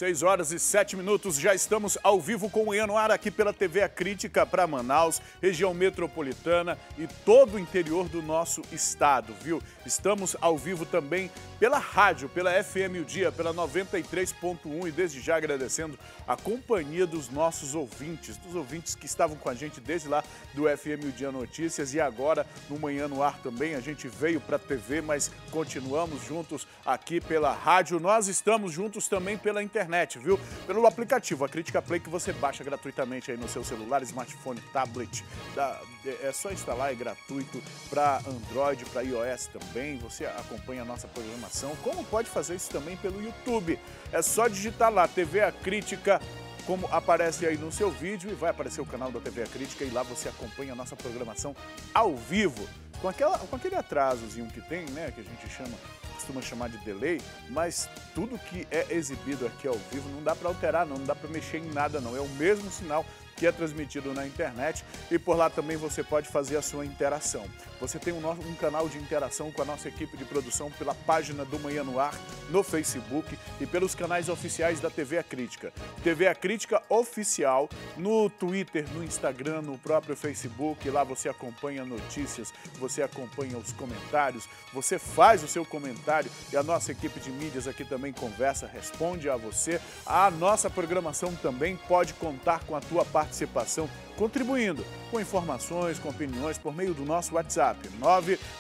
6 horas e 7 minutos, já estamos ao vivo com o Manhã no Ar aqui pela TV A Crítica para Manaus, região metropolitana e todo o interior do nosso estado, viu? Estamos ao vivo também pela rádio, pela FM O Dia, pela 93.1 e desde já agradecendo a companhia dos nossos ouvintes, dos ouvintes que estavam com a gente desde lá do FM O Dia Notícias e agora no Manhã no Ar também. A gente veio para a TV, mas continuamos juntos aqui pela rádio. Nós estamos juntos também pela internet, viu? Pelo aplicativo, a Crítica Play, que você baixa gratuitamente aí no seu celular, smartphone, tablet. É só instalar, é gratuito para Android, para iOS também. Você acompanha a nossa programação, como pode fazer isso também pelo YouTube. É só digitar lá, TV A Crítica, como aparece aí no seu vídeo, e vai aparecer o canal da TV A Crítica e lá você acompanha a nossa programação ao vivo, com aquele atrasozinho que tem, né, que a gente costuma chamar de delay, mas tudo que é exibido aqui ao vivo não dá para alterar, não dá para mexer em nada não, é o mesmo sinal que é transmitido na internet e por lá também você pode fazer a sua interação. Você tem um canal de interação com a nossa equipe de produção pela página do Manhã no Ar, no Facebook e pelos canais oficiais da TV A Crítica. TV A Crítica Oficial no Twitter, no Instagram, no próprio Facebook, lá você acompanha notícias, você acompanha os comentários, você faz o seu comentário e a nossa equipe de mídias aqui também conversa, responde a você. A nossa programação também pode contar com a tua participação, contribuindo com informações, com opiniões por meio do nosso WhatsApp,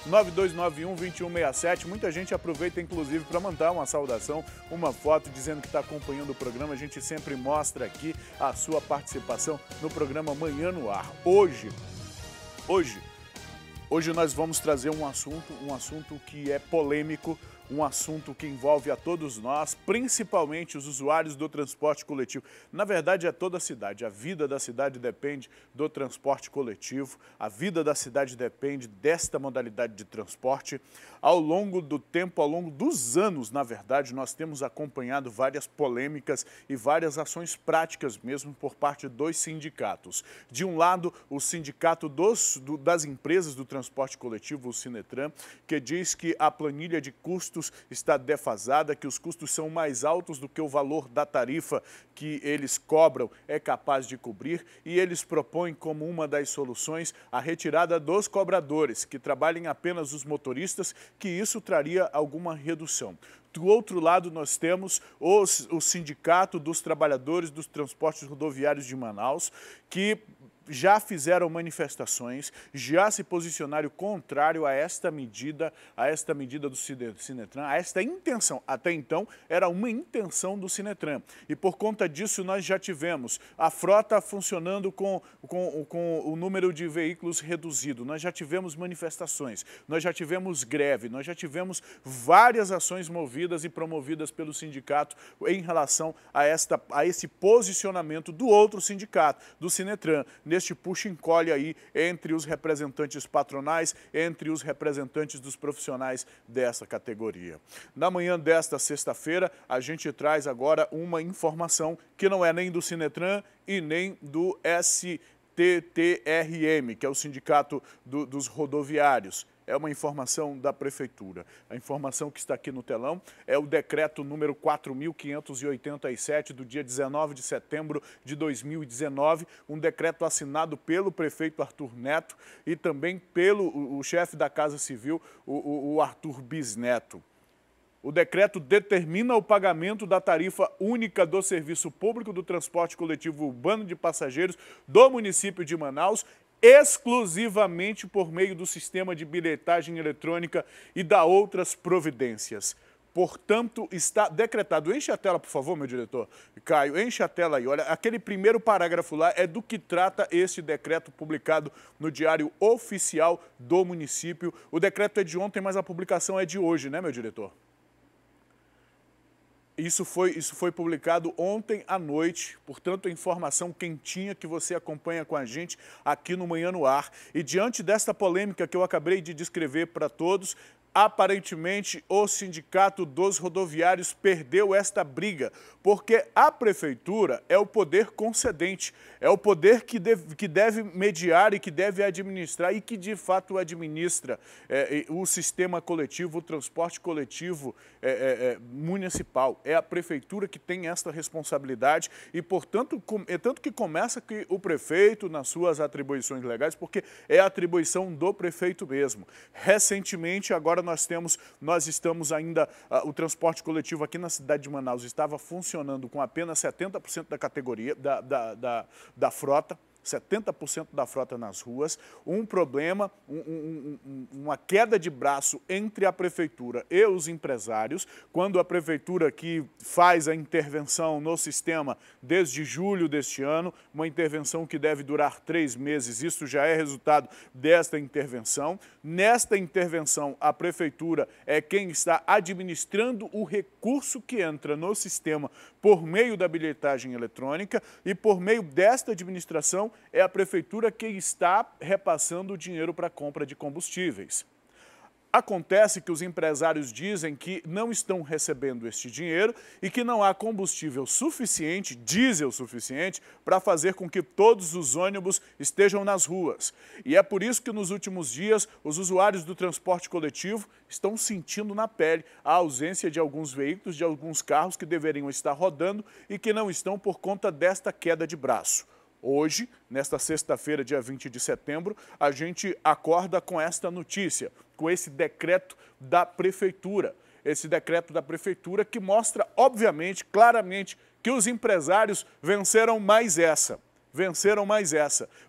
99291-2167. Muita gente aproveita, inclusive, para mandar uma saudação, uma foto dizendo que está acompanhando o programa. A gente sempre mostra aqui a sua participação no programa Manhã no Ar. Hoje nós vamos trazer um assunto que é polêmico, um assunto que envolve a todos nós, principalmente os usuários do transporte coletivo. Na verdade, é toda a cidade. A vida da cidade depende do transporte coletivo, a vida da cidade depende desta modalidade de transporte. Ao longo do tempo, ao longo dos anos, na verdade, nós temos acompanhado várias polêmicas e várias ações práticas mesmo por parte dos sindicatos. De um lado, o sindicato das empresas do transporte coletivo, o Sinetran, que diz que a planilha de custos está defasada, que os custos são mais altos do que o valor da tarifa que eles cobram é capaz de cobrir, e eles propõem como uma das soluções a retirada dos cobradores, que trabalhem apenas os motoristas, que isso traria alguma redução. Do outro lado, nós temos o Sindicato dos Trabalhadores dos Transportes Rodoviários de Manaus, que já fizeram manifestações, já se posicionaram contrário a esta medida do Sinetran, a esta intenção. Até então, era uma intenção do Sinetran. E por conta disso, nós já tivemos a frota funcionando com o número de veículos reduzido, nós já tivemos manifestações, nós já tivemos greve, nós já tivemos várias ações movidas e promovidas pelo sindicato em relação a esse posicionamento do outro sindicato, do Sinetran, neste puxa-encolhe aí entre os representantes patronais, entre os representantes dos profissionais dessa categoria. Na manhã desta sexta-feira, a gente traz agora uma informação que não é nem do Sinetran e nem do STTRM, que é o Sindicato dos Rodoviários. É uma informação da Prefeitura. A informação que está aqui no telão é o decreto número 4.587, do dia 19 de setembro de 2019, um decreto assinado pelo prefeito Arthur Neto e também pelo o chefe da Casa Civil, o Arthur Bisneto. O decreto determina o pagamento da tarifa única do Serviço Público do Transporte Coletivo Urbano de Passageiros do município de Manaus, exclusivamente por meio do sistema de bilhetagem eletrônica e da outras providências. Portanto, está decretado. Enche a tela, por favor, meu diretor. Caio, enche a tela aí. Olha, aquele primeiro parágrafo lá é do que trata este decreto publicado no Diário Oficial do município. O decreto é de ontem, mas a publicação é de hoje, né, meu diretor? Isso foi publicado ontem à noite, portanto, a informação quentinha que você acompanha com a gente aqui no Manhã no Ar. E diante desta polêmica que eu acabei de descrever para todos, Aparentemente, o Sindicato dos Rodoviários perdeu esta briga, porque a Prefeitura é o poder concedente, é o poder que deve mediar e que deve administrar e que de fato administra o sistema coletivo, o transporte coletivo municipal. É a Prefeitura que tem esta responsabilidade e, portanto, tanto que começa que o prefeito, nas suas atribuições legais, porque é a atribuição do prefeito mesmo. Recentemente, agora nós estamos ainda, o transporte coletivo aqui na cidade de Manaus estava funcionando com apenas 70% da categoria, da frota, 70% da frota nas ruas, um problema, uma queda de braço entre a Prefeitura e os empresários, quando a Prefeitura que faz a intervenção no sistema desde julho deste ano, uma intervenção que deve durar 3 meses, isso já é resultado desta intervenção. Nesta intervenção, a Prefeitura é quem está administrando o recurso que entra no sistema por meio da bilhetagem eletrônica e por meio desta administração é a Prefeitura que está repassando o dinheiro para a compra de combustíveis. Acontece que os empresários dizem que não estão recebendo este dinheiro e que não há combustível suficiente, diesel suficiente, para fazer com que todos os ônibus estejam nas ruas. E é por isso que nos últimos dias os usuários do transporte coletivo estão sentindo na pele a ausência de alguns veículos, de alguns carros que deveriam estar rodando e que não estão por conta desta queda de braço. Hoje, nesta sexta-feira, dia 20 de setembro, a gente acorda com esta notícia, com esse decreto da Prefeitura. Esse decreto da Prefeitura que mostra, obviamente, claramente, que os empresários venceram mais essa.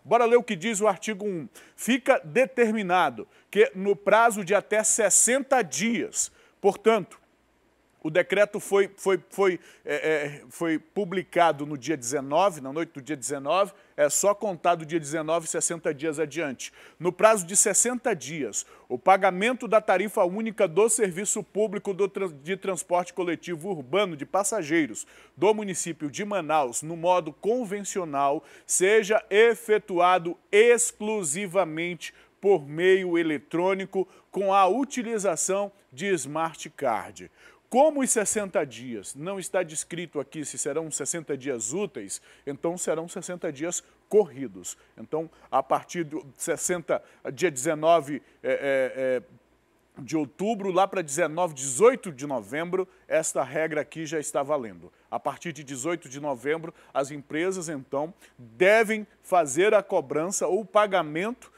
Bora ler o que diz o artigo 1. Fica determinado que no prazo de até 60 dias, portanto, o decreto foi publicado no dia 19, na noite do dia 19, é só contar do dia 19, 60 dias adiante. No prazo de 60 dias, o pagamento da tarifa única do serviço público de transporte coletivo urbano de passageiros do município de Manaus, no modo convencional, seja efetuado exclusivamente por meio eletrônico com a utilização de Smart Card. Como os 60 dias não está descrito aqui se serão 60 dias úteis, então serão 60 dias corridos. Então, a partir do dia 19 de outubro, lá para 18 de novembro, esta regra aqui já está valendo. A partir de 18 de novembro, as empresas, então, devem fazer a cobrança ou o pagamento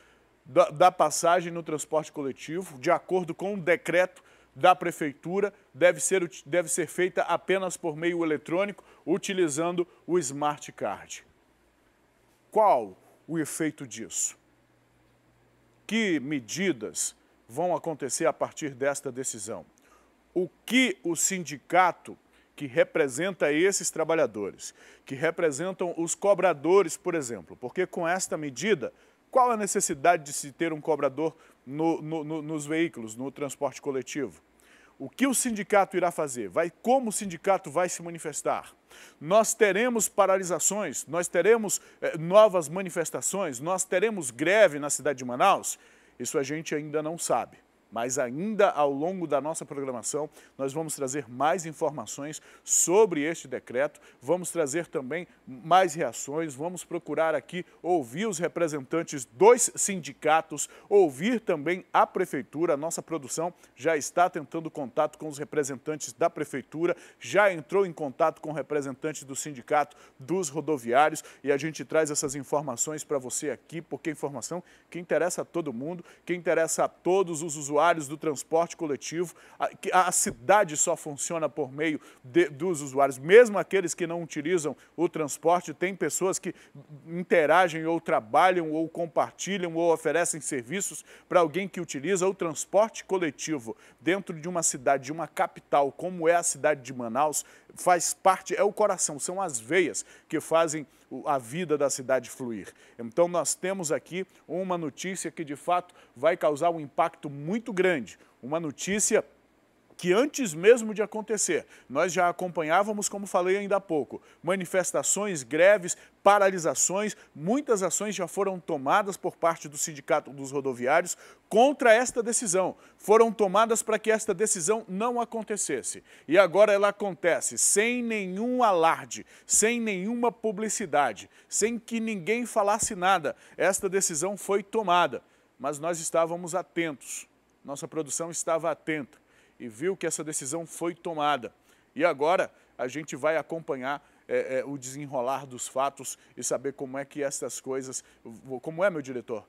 da passagem no transporte coletivo, de acordo com o decreto da Prefeitura, deve ser feita apenas por meio eletrônico, utilizando o Smart Card. Qual o efeito disso? Que medidas vão acontecer a partir desta decisão? O que o sindicato que representa esses trabalhadores, que representam os cobradores, por exemplo, porque com esta medida, qual a necessidade de se ter um cobrador nos veículos, no transporte coletivo? O que o sindicato irá fazer? Como o sindicato vai se manifestar? Nós teremos paralisações, nós teremos novas manifestações, nós teremos greve na cidade de Manaus? Isso a gente ainda não sabe. Mas ainda ao longo da nossa programação, nós vamos trazer mais informações sobre este decreto, vamos trazer também mais reações, vamos procurar aqui ouvir os representantes dos sindicatos, ouvir também a Prefeitura. A nossa produção já está tentando contato com os representantes da Prefeitura, já entrou em contato com representantes do Sindicato dos Rodoviários e a gente traz essas informações para você aqui, porque informação que interessa a todo mundo, que interessa a todos os usuários do transporte coletivo. A cidade só funciona por meio dos usuários, mesmo aqueles que não utilizam o transporte, tem pessoas que interagem ou trabalham ou compartilham ou oferecem serviços para alguém que utiliza o transporte coletivo dentro de uma cidade, de uma capital como é a cidade de Manaus, faz parte, é o coração, são as veias que fazem a vida da cidade fluir. Então nós temos aqui uma notícia que de fato vai causar um impacto muito grande, uma notícia que antes mesmo de acontecer, nós já acompanhávamos, como falei ainda há pouco, manifestações, greves, paralisações, muitas ações já foram tomadas por parte do Sindicato dos Rodoviários contra esta decisão. Foram tomadas para que esta decisão não acontecesse. E agora ela acontece sem nenhum alarde, sem nenhuma publicidade, sem que ninguém falasse nada. Esta decisão foi tomada, mas nós estávamos atentos, nossa produção estava atenta e viu que essa decisão foi tomada. E agora a gente vai acompanhar o desenrolar dos fatos e saber como é que essas coisas... Como é, meu diretor?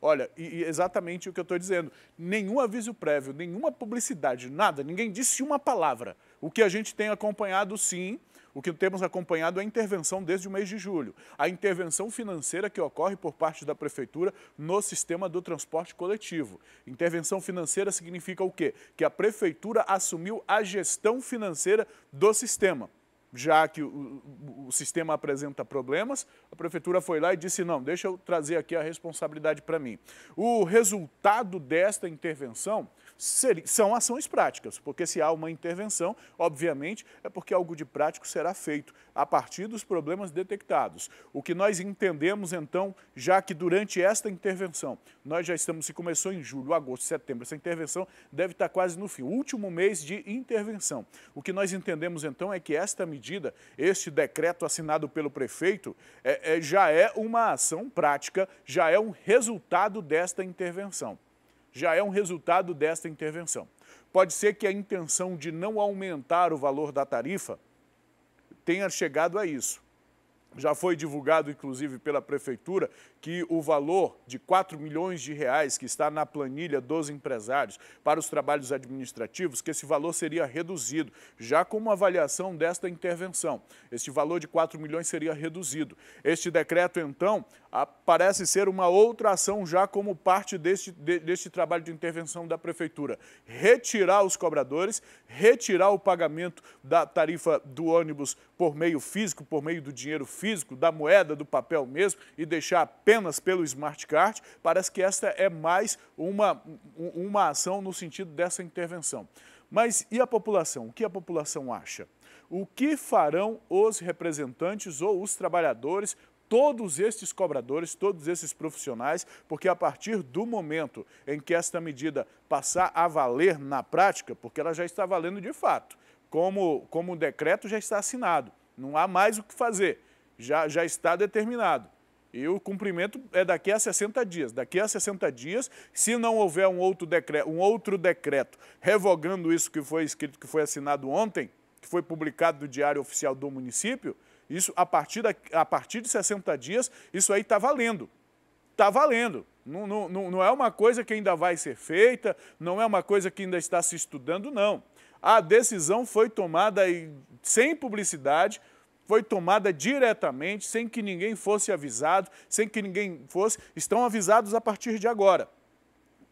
Olha, e exatamente o que eu estou dizendo, nenhum aviso prévio, nenhuma publicidade, nada, ninguém disse uma palavra. O que a gente tem acompanhado, sim, o que temos acompanhado é a intervenção desde o mês de julho. A intervenção financeira que ocorre por parte da Prefeitura no sistema do transporte coletivo. Intervenção financeira significa o quê? Que a Prefeitura assumiu a gestão financeira do sistema. Já que o sistema apresenta problemas, a Prefeitura foi lá e disse, não, deixa eu trazer aqui a responsabilidade para mim. O resultado desta intervenção são ações práticas, porque se há uma intervenção, obviamente, é porque algo de prático será feito a partir dos problemas detectados. O que nós entendemos, então, já que durante esta intervenção, nós já estamos, se começou em julho, agosto, setembro, essa intervenção deve estar quase no fim, o último mês de intervenção. O que nós entendemos, então, é que esta medida, este decreto assinado pelo prefeito, já é uma ação prática, já é um resultado desta intervenção. Já é um resultado desta intervenção. Pode ser que a intenção de não aumentar o valor da tarifa tenha chegado a isso. Já foi divulgado, inclusive, pela Prefeitura, que o valor de 4 milhões de reais que está na planilha dos empresários para os trabalhos administrativos, que esse valor seria reduzido, já como avaliação desta intervenção. Este valor de 4 milhões seria reduzido. Este decreto, então, parece ser uma outra ação já como parte deste trabalho de intervenção da Prefeitura. Retirar os cobradores, retirar o pagamento da tarifa do ônibus por meio físico, por meio do dinheiro físico, da moeda, do papel mesmo, e deixar apenas pelo Smart Card. Parece que esta é mais uma ação no sentido dessa intervenção. Mas e a população? O que a população acha? O que farão os representantes ou os trabalhadores, todos estes cobradores, todos esses profissionais, porque a partir do momento em que esta medida passar a valer na prática, porque ela já está valendo de fato, como o decreto já está assinado, não há mais o que fazer, já está determinado. E o cumprimento é daqui a 60 dias. Daqui a 60 dias, se não houver um outro decreto revogando isso que foi escrito, que foi assinado ontem, que foi publicado no Diário Oficial do município, isso, a partir de 60 dias, isso aí está valendo. Está valendo. Não é uma coisa que ainda vai ser feita, não é uma coisa que ainda está se estudando, não. A decisão foi tomada sem publicidade, foi tomada diretamente, sem que ninguém fosse avisado, sem que ninguém fosse... Estão avisados a partir de agora.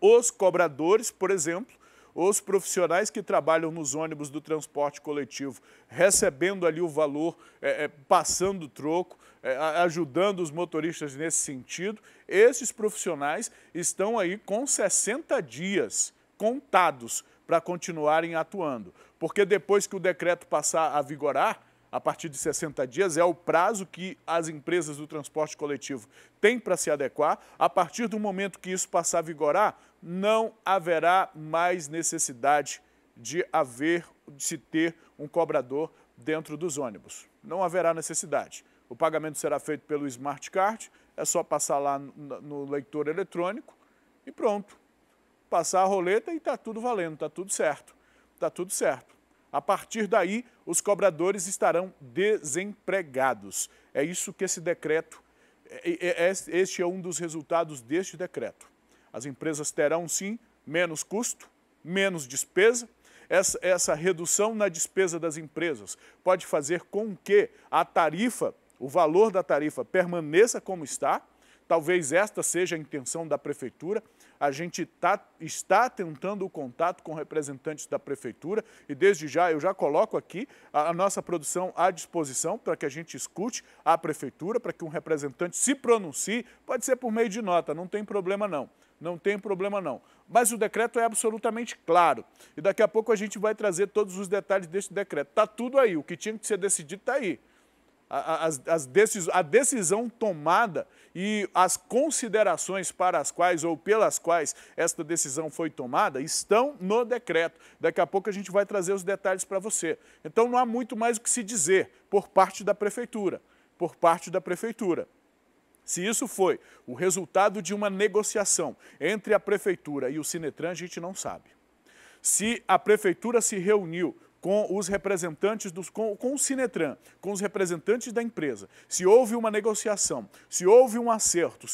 Os cobradores, por exemplo, os profissionais que trabalham nos ônibus do transporte coletivo, recebendo ali o valor, passando o troco, ajudando os motoristas nesse sentido, esses profissionais estão aí com 60 dias contados para continuarem atuando. Porque depois que o decreto passar a vigorar, a partir de 60 dias, é o prazo que as empresas do transporte coletivo têm para se adequar. A partir do momento que isso passar a vigorar, não haverá mais necessidade de se ter um cobrador dentro dos ônibus. Não haverá necessidade. O pagamento será feito pelo Smart Card, é só passar lá no leitor eletrônico e pronto. Passar a roleta e está tudo valendo, está tudo certo. Está tudo certo. A partir daí, os cobradores estarão desempregados. É isso que esse decreto, este é um dos resultados deste decreto. As empresas terão, sim, menos custo, menos despesa. Essa redução na despesa das empresas pode fazer com que a tarifa, o valor da tarifa permaneça como está. Talvez esta seja a intenção da Prefeitura. A gente está tentando o contato com representantes da Prefeitura e desde já eu já coloco aqui a nossa produção à disposição para que a gente escute a Prefeitura, para que um representante se pronuncie, pode ser por meio de nota, não tem problema não. não tem problema não. Mas o decreto é absolutamente claro. E daqui a pouco a gente vai trazer todos os detalhes deste decreto. Está tudo aí, o que tinha que ser decidido está aí. A decisão tomada e as considerações para as quais ou pelas quais esta decisão foi tomada estão no decreto. Daqui a pouco a gente vai trazer os detalhes para você. Então não há muito mais o que se dizer por parte da Prefeitura. Se isso foi o resultado de uma negociação entre a Prefeitura e o Sinetran, a gente não sabe. Se a Prefeitura se reuniu com os representantes, com o Sinetran, com os representantes da empresa, se houve uma negociação, se houve um acerto,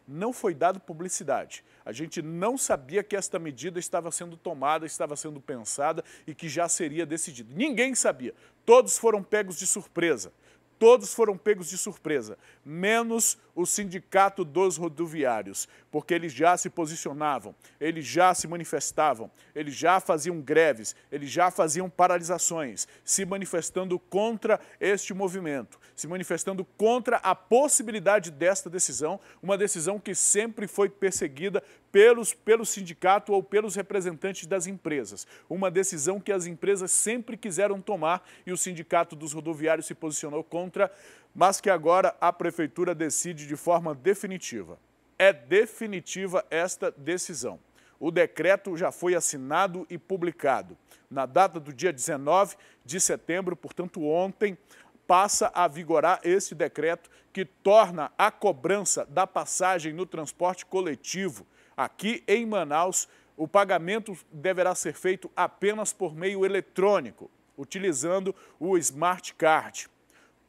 não foi dado publicidade. A gente não sabia que esta medida estava sendo tomada, estava sendo pensada e que já seria decidida. Ninguém sabia. Todos foram pegos de surpresa. Todos foram pegos de surpresa, menos o Sindicato dos Rodoviários, porque eles já se posicionavam, eles já se manifestavam, eles já faziam greves, eles já faziam paralisações, se manifestando contra este movimento, se manifestando contra a possibilidade desta decisão, uma decisão que sempre foi perseguida pelo sindicato ou pelos representantes das empresas. Uma decisão que as empresas sempre quiseram tomar e o Sindicato dos Rodoviários se posicionou contra, mas que agora a Prefeitura decide de forma definitiva. É definitiva esta decisão. O decreto já foi assinado e publicado. Na data do dia 19 de setembro, portanto ontem, passa a vigorar esse decreto que torna a cobrança da passagem no transporte coletivo aqui em Manaus. O pagamento deverá ser feito apenas por meio eletrônico, utilizando o Smart Card.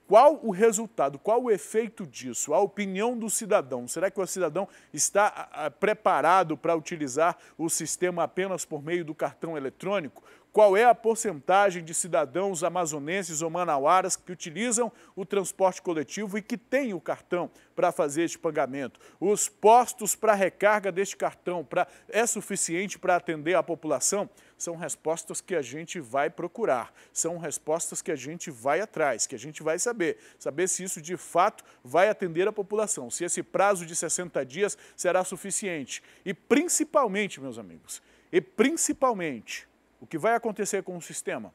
Qual o resultado, qual o efeito disso? A opinião do cidadão. Será que o cidadão está preparado para utilizar o sistema apenas por meio do cartão eletrônico? Qual é a porcentagem de cidadãos amazonenses ou manauaras que utilizam o transporte coletivo e que têm o cartão para fazer este pagamento? Os postos para recarga deste cartão é suficiente para atender a população? São respostas que a gente vai procurar, são respostas que a gente vai atrás, que a gente vai saber se isso de fato vai atender a população, se esse prazo de 60 dias será suficiente. E principalmente, meus amigos, o que vai acontecer com o sistema?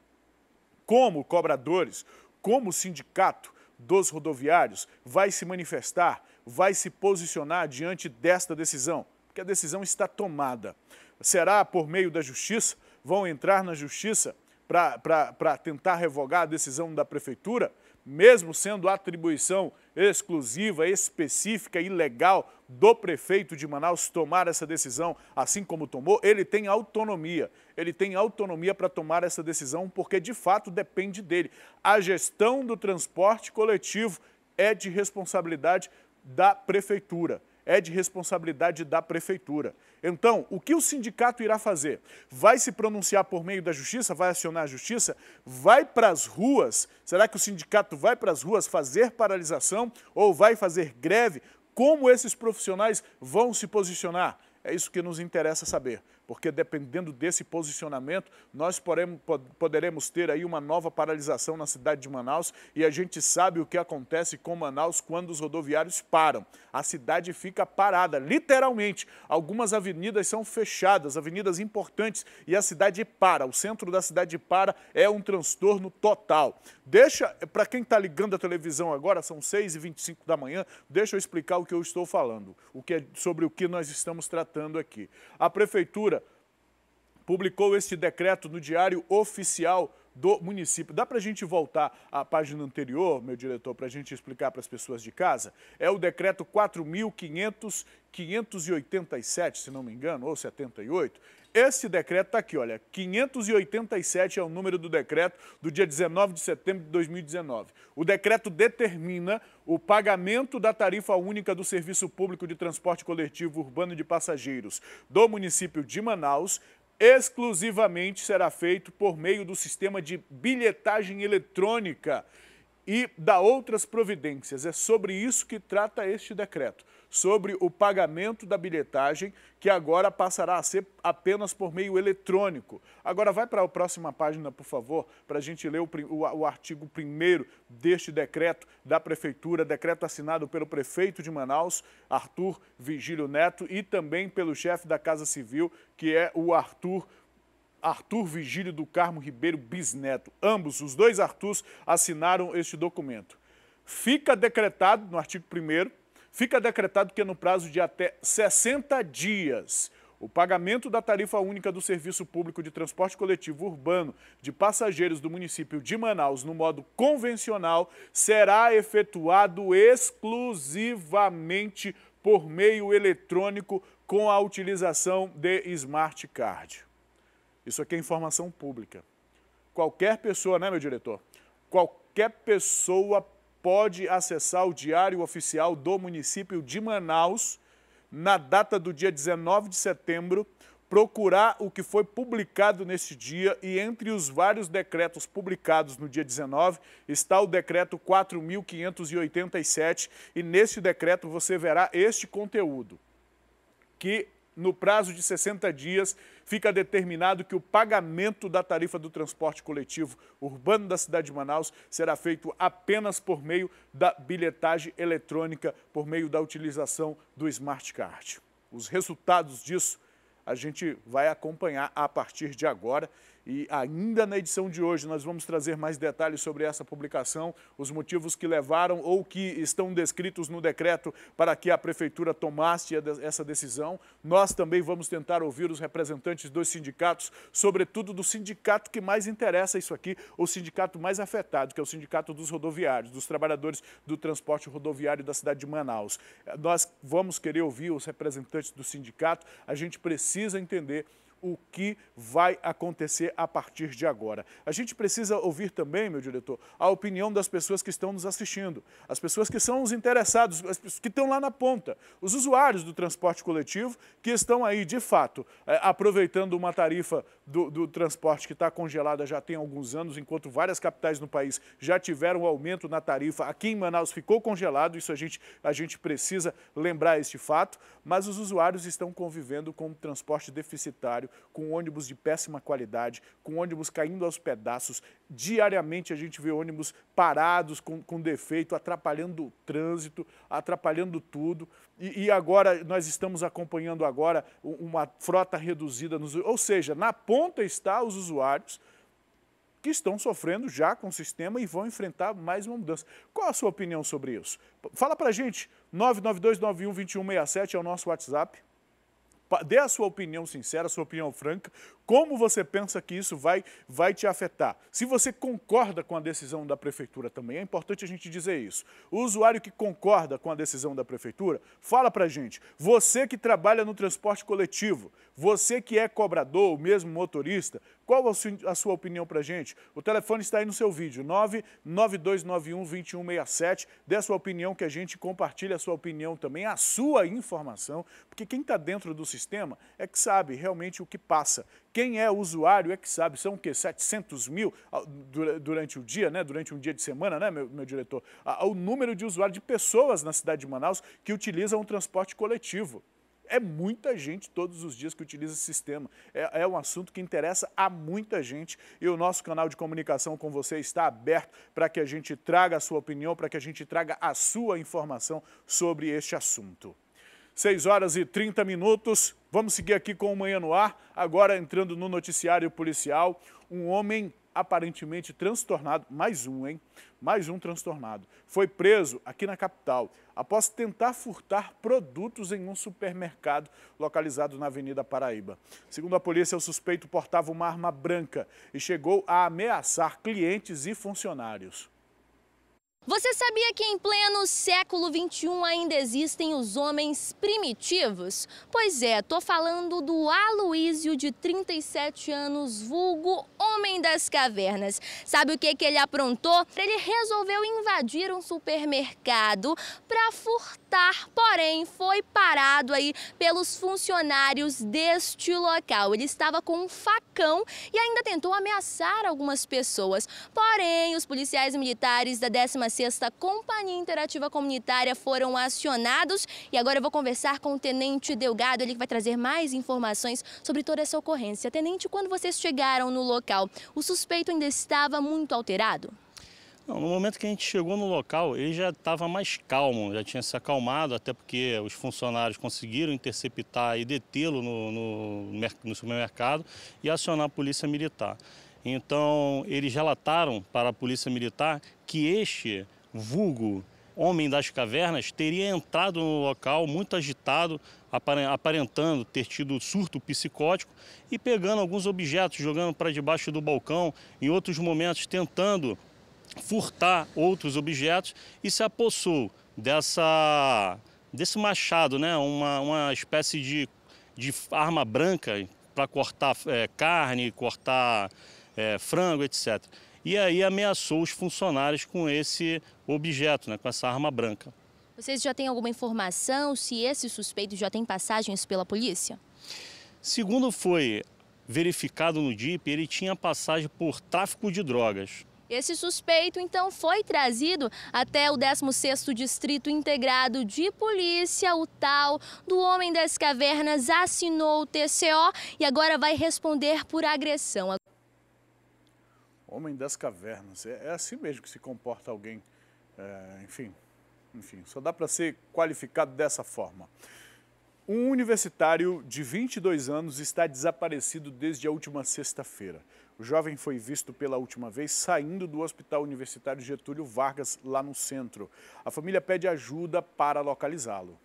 Como cobradores, como sindicato dos rodoviários vai se manifestar, vai se posicionar diante desta decisão? Porque a decisão está tomada. Será por meio da justiça? Vão entrar na justiça para tentar revogar a decisão da Prefeitura? Mesmo sendo atribuição exclusiva, específica e legal do prefeito de Manaus tomar essa decisão, assim como tomou, ele tem autonomia para tomar essa decisão, porque de fato depende dele. A gestão do transporte coletivo é de responsabilidade da Prefeitura. Então, o que o sindicato irá fazer? Vai se pronunciar por meio da justiça? Vai acionar a justiça? Vai para as ruas? Será que o sindicato vai para as ruas fazer paralisação ou vai fazer greve? Como esses profissionais vão se posicionar? É isso que nos interessa saber, porque dependendo desse posicionamento, nós poderemos ter aí uma nova paralisação na cidade de Manaus e a gente sabe o que acontece com Manaus quando os rodoviários param. A cidade fica parada, literalmente. Algumas avenidas são fechadas, avenidas importantes, e a cidade para. O centro da cidade para, é um transtorno total. Para quem está ligando a televisão agora, são 6h25 da manhã, deixa eu explicar o que eu estou falando, sobre o que nós estamos tratando aqui. A Prefeitura publicou este decreto no Diário Oficial do município. Dá para a gente voltar à página anterior, meu diretor, para a gente explicar para as pessoas de casa? É o decreto 4.587, se não me engano, ou 78. Esse decreto está aqui, olha, 587 é o número do decreto do dia 19 de setembro de 2019. O decreto determina o pagamento da tarifa única do Serviço Público de Transporte Coletivo Urbano de Passageiros do município de Manaus. Exclusivamente será feito por meio do sistema de bilhetagem eletrônica. e dar outras providências. É sobre isso que trata este decreto, sobre o pagamento da bilhetagem, que agora passará a ser apenas por meio eletrônico. Agora vai para a próxima página, por favor, para a gente ler o artigo 1º deste decreto da Prefeitura, decreto assinado pelo prefeito de Manaus, Arthur Vigílio Neto, e também pelo chefe da Casa Civil, que é o Arthur Vigílio do Carmo Ribeiro Bisneto. Ambos, os dois Arthurs, assinaram este documento. Fica decretado, no artigo 1º, fica decretado que no prazo de até 60 dias, o pagamento da tarifa única do Serviço Público de Transporte Coletivo Urbano de passageiros do município de Manaus no modo convencional será efetuado exclusivamente por meio eletrônico com a utilização de Smart Card. Isso aqui é informação pública. Qualquer pessoa, né, meu diretor? Qualquer pessoa pode acessar o Diário Oficial do município de Manaus na data do dia 19 de setembro, procurar o que foi publicado nesse dia, e entre os vários decretos publicados no dia 19 está o decreto 4.587, e neste decreto você verá este conteúdo, que no prazo de 60 dias fica determinado que o pagamento da tarifa do transporte coletivo urbano da cidade de Manaus será feito apenas por meio da bilhetagem eletrônica, por meio da utilização do Smart Card. Os resultados disso a gente vai acompanhar a partir de agora, e ainda na edição de hoje nós vamos trazer mais detalhes sobre essa publicação, os motivos que levaram ou que estão descritos no decreto para que a Prefeitura tomasse essa decisão. Nós também vamos tentar ouvir os representantes dos sindicatos, sobretudo do sindicato que mais interessa isso aqui, o sindicato mais afetado, que é o sindicato dos rodoviários, dos trabalhadores do transporte rodoviário da cidade de Manaus. Nós vamos querer ouvir os representantes do sindicato, a gente precisa entender o que vai acontecer a partir de agora. A gente precisa ouvir também, meu diretor, a opinião das pessoas que estão nos assistindo, as pessoas que são os interessados, as pessoas que estão lá na ponta, os usuários do transporte coletivo que estão aí, de fato, aproveitando uma tarifa do transporte que está congelada já tem alguns anos, enquanto várias capitais no país já tiveram aumento na tarifa. Aqui em Manaus ficou congelado, isso a gente precisa lembrar este fato, mas os usuários estão convivendo com um transporte deficitário, com ônibus de péssima qualidade, com ônibus caindo aos pedaços. Diariamente a gente vê ônibus parados com defeito, atrapalhando o trânsito, atrapalhando tudo. E agora nós estamos acompanhando agora uma frota reduzida, ou seja, na ponta está os usuários que estão sofrendo já com o sistema e vão enfrentar mais uma mudança. Qual a sua opinião sobre isso? Fala pra gente, 992912167 é o nosso WhatsApp. Dê a sua opinião sincera, a sua opinião franca, como você pensa que isso vai te afetar. Se você concorda com a decisão da Prefeitura também, é importante a gente dizer isso. O usuário que concorda com a decisão da Prefeitura, fala pra gente. Você que trabalha no transporte coletivo, você que é cobrador, ou mesmo motorista, qual a sua opinião pra gente? O telefone está aí no seu vídeo, 992912167. Dê a sua opinião que a gente compartilha a sua opinião também, a sua informação, porque quem está dentro do sistema é que sabe realmente o que passa. Quem é usuário é que sabe. São o quê? 700 mil durante o dia, né? Durante um dia de semana, né, meu diretor? O número de usuários, de pessoas na cidade de Manaus que utilizam o transporte coletivo. É muita gente todos os dias que utiliza esse sistema. É um assunto que interessa a muita gente, e o nosso canal de comunicação com você está aberto para que a gente traga a sua opinião, para que a gente traga a sua informação sobre este assunto. 6h30, vamos seguir aqui com o Manhã no Ar, agora entrando no noticiário policial. Um homem aparentemente transtornado, mais um, hein? Mais um transtornado. Foi preso aqui na capital, após tentar furtar produtos em um supermercado localizado na Avenida Paraíba. Segundo a polícia, o suspeito portava uma arma branca e chegou a ameaçar clientes e funcionários. Você sabia que em pleno século XXI ainda existem os homens primitivos? Pois é, tô falando do Aloísio, de 37 anos, vulgo Homem das Cavernas. Sabe o que ele aprontou? Ele resolveu invadir um supermercado para furtar, porém foi parado aí pelos funcionários deste local. Ele estava com um facão e ainda tentou ameaçar algumas pessoas. Porém, os policiais militares da 16ª Companhia Interativa Comunitária foram acionados e agora eu vou conversar com o Tenente Delgado, ele que vai trazer mais informações sobre toda essa ocorrência. Tenente, quando vocês chegaram no local, o suspeito ainda estava muito alterado? Não, no momento que a gente chegou no local, ele já estava mais calmo, já tinha se acalmado, até porque os funcionários conseguiram interceptar e detê-lo no supermercado e acionar a polícia militar. Então, eles relataram para a polícia militar que este vulgo Homem das Cavernas teria entrado no local muito agitado, aparentando ter tido surto psicótico e pegando alguns objetos, jogando para debaixo do balcão, em outros momentos tentando furtar outros objetos e se apossou desse machado, né? Uma espécie de arma branca para cortar carne, cortar frango, etc. E aí ameaçou os funcionários com esse objeto, né? Com essa arma branca. Vocês já têm alguma informação se esse suspeito já tem passagens pela polícia? Segundo foi verificado no DIP, ele tinha passagem por tráfico de drogas. Esse suspeito, então, foi trazido até o 16º Distrito Integrado de Polícia. O tal do Homem das Cavernas assinou o TCO e agora vai responder por agressão. Homem das Cavernas, é assim mesmo que se comporta alguém, enfim, só dá para ser qualificado dessa forma. Um universitário de 22 anos está desaparecido desde a última sexta-feira. O jovem foi visto pela última vez saindo do Hospital Universitário Getúlio Vargas, lá no centro. A família pede ajuda para localizá-lo.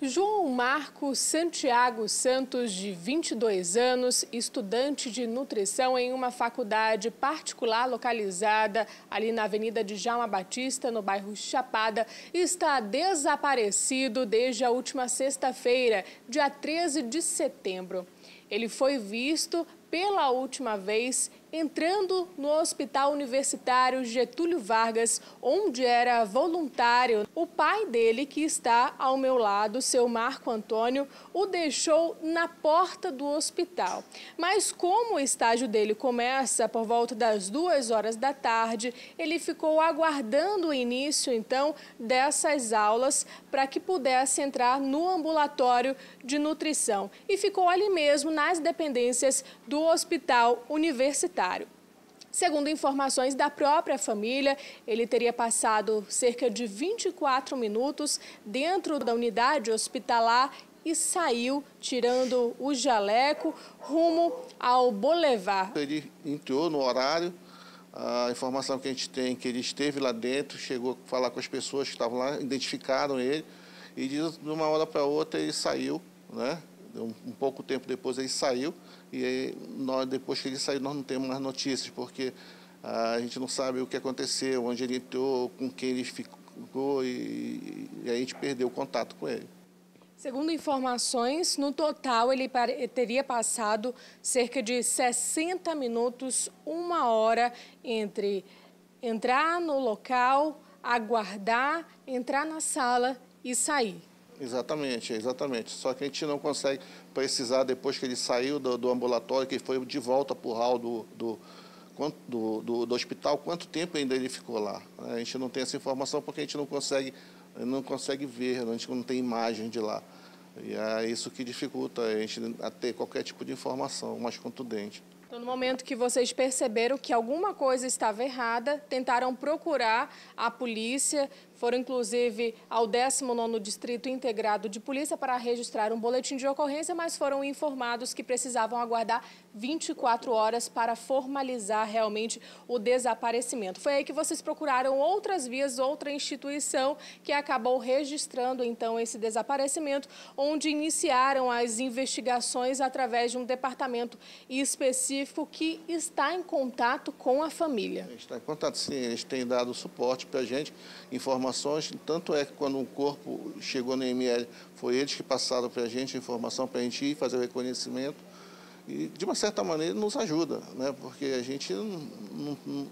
João Marco Santiago Santos, de 22 anos, estudante de nutrição em uma faculdade particular localizada ali na Avenida Djalma Batista, no bairro Chapada, está desaparecido desde a última sexta-feira, dia 13 de setembro. Ele foi visto pela última vez entrando no Hospital Universitário Getúlio Vargas, onde era voluntário. O pai dele, que está ao meu lado, seu Marco Antônio, o deixou na porta do hospital. Mas como o estágio dele começa por volta das 2 horas da tarde, ele ficou aguardando o início, então, dessas aulas para que pudesse entrar no ambulatório de nutrição. E ficou ali mesmo, nas dependências do Hospital Universitário. Segundo informações da própria família, ele teria passado cerca de 24 minutos dentro da unidade hospitalar e saiu tirando o jaleco rumo ao Boulevard. Ele entrou no horário, a informação que a gente tem é que ele esteve lá dentro, chegou a falar com as pessoas que estavam lá, identificaram ele e de uma hora para outra ele saiu, né? Um pouco tempo depois ele saiu e aí, depois que ele saiu nós não temos mais notícias, porque a gente não sabe o que aconteceu, onde ele entrou, com quem ele ficou e a gente perdeu o contato com ele. Segundo informações, no total ele teria passado cerca de 60 minutos, 1 hora entre entrar no local, aguardar, entrar na sala e sair. Exatamente, exatamente. Só que a gente não consegue precisar, depois que ele saiu do ambulatório, que ele foi de volta para o hall do hospital, quanto tempo ainda ele ficou lá. A gente não tem essa informação porque a gente não consegue ver, a gente não tem imagem de lá. E é isso que dificulta a gente a ter qualquer tipo de informação mais contundente. Então, no momento que vocês perceberam que alguma coisa estava errada, tentaram procurar a polícia, Foram, inclusive, ao 19º Distrito Integrado de Polícia para registrar um boletim de ocorrência, mas foram informados que precisavam aguardar 24 horas para formalizar realmente o desaparecimento. Foi aí que vocês procuraram outras vias, outra instituição que acabou registrando, então, esse desaparecimento, onde iniciaram as investigações através de um departamento específico que está em contato com a família. A gente está em contato, sim. Eles têm dado suporte para a gente, informações. Tanto é que quando o corpo chegou no IML, foi eles que passaram para a gente a informação para a gente ir fazer o reconhecimento. E, de uma certa maneira, nos ajuda, né? Porque a gente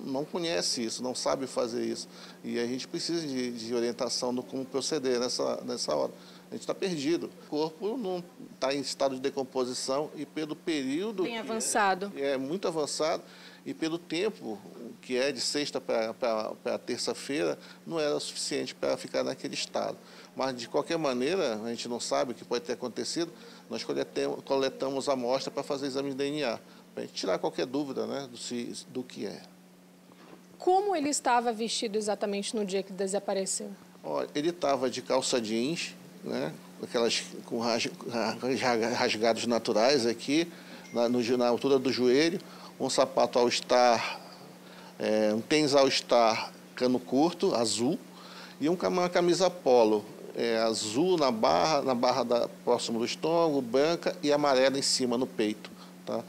não conhece isso, não sabe fazer isso. E a gente precisa de orientação do como proceder nessa hora. A gente está perdido. O corpo não está em estado de decomposição e pelo período... Bem avançado. É muito avançado e pelo tempo, que é de sexta para terça-feira, não era suficiente para ficar naquele estado. Mas, de qualquer maneira, a gente não sabe o que pode ter acontecido, nós coletamos a amostra para fazer exame de DNA, para a gente tirar qualquer dúvida, né, do que é. Como ele estava vestido exatamente no dia que desapareceu? Olha, ele estava de calça jeans, né, com rasgados naturais aqui, na altura do joelho, um sapato All-Star, um tênis All-Star cano curto, azul, e uma camisa polo, azul na barra próximo do estômago, branca e amarela em cima no peito, tá?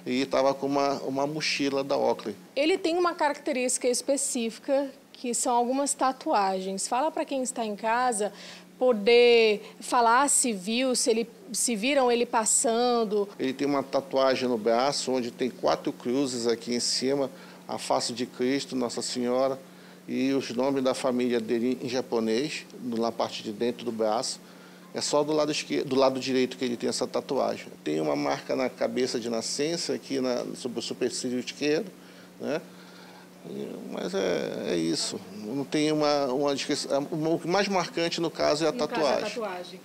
E estava com uma mochila da Oakley. Ele tem uma característica específica, que são algumas tatuagens. Fala para quem está em casa poder falar se viram ele passando. Ele tem uma tatuagem no braço, onde tem 4 cruzes aqui em cima, a face de Cristo, Nossa Senhora, e os nomes da família dele em japonês, na parte de dentro do braço. É só do lado direito que ele tem essa tatuagem. Tem uma marca na cabeça de nascença, aqui sobre o supercílio esquerdo, né? Mas é isso. Não tem uma descrição. O mais marcante, no caso, é a tatuagem.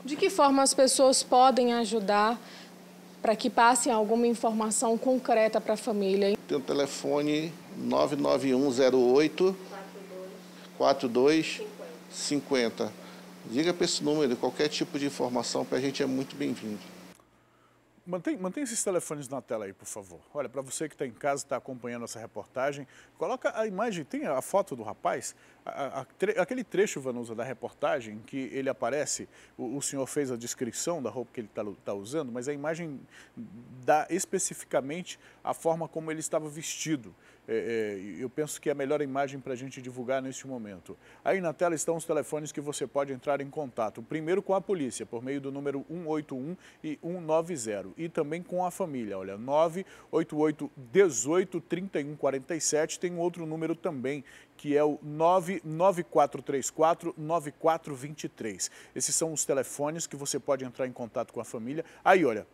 De que forma as pessoas podem ajudar para que passem alguma informação concreta para a família? Tem o telefone 99108 4250. Liga para esse número, qualquer tipo de informação para a gente é muito bem-vindo. Mantém esses telefones na tela aí, por favor. Olha, para você que está em casa, está acompanhando essa reportagem, coloca a imagem, tem a foto do rapaz, aquele trecho, Vanusa, da reportagem, que ele aparece, o senhor fez a descrição da roupa que ele está usando, mas a imagem dá especificamente a forma como ele estava vestido. Eu penso que é a melhor imagem para a gente divulgar neste momento. Aí na tela estão os telefones que você pode entrar em contato. Primeiro com a polícia, por meio do número 181 e 190. E também com a família, olha, 988 18 31 47. Tem um outro número também, que é o 99434 9423. Esses são os telefones que você pode entrar em contato com a família. Aí, olha,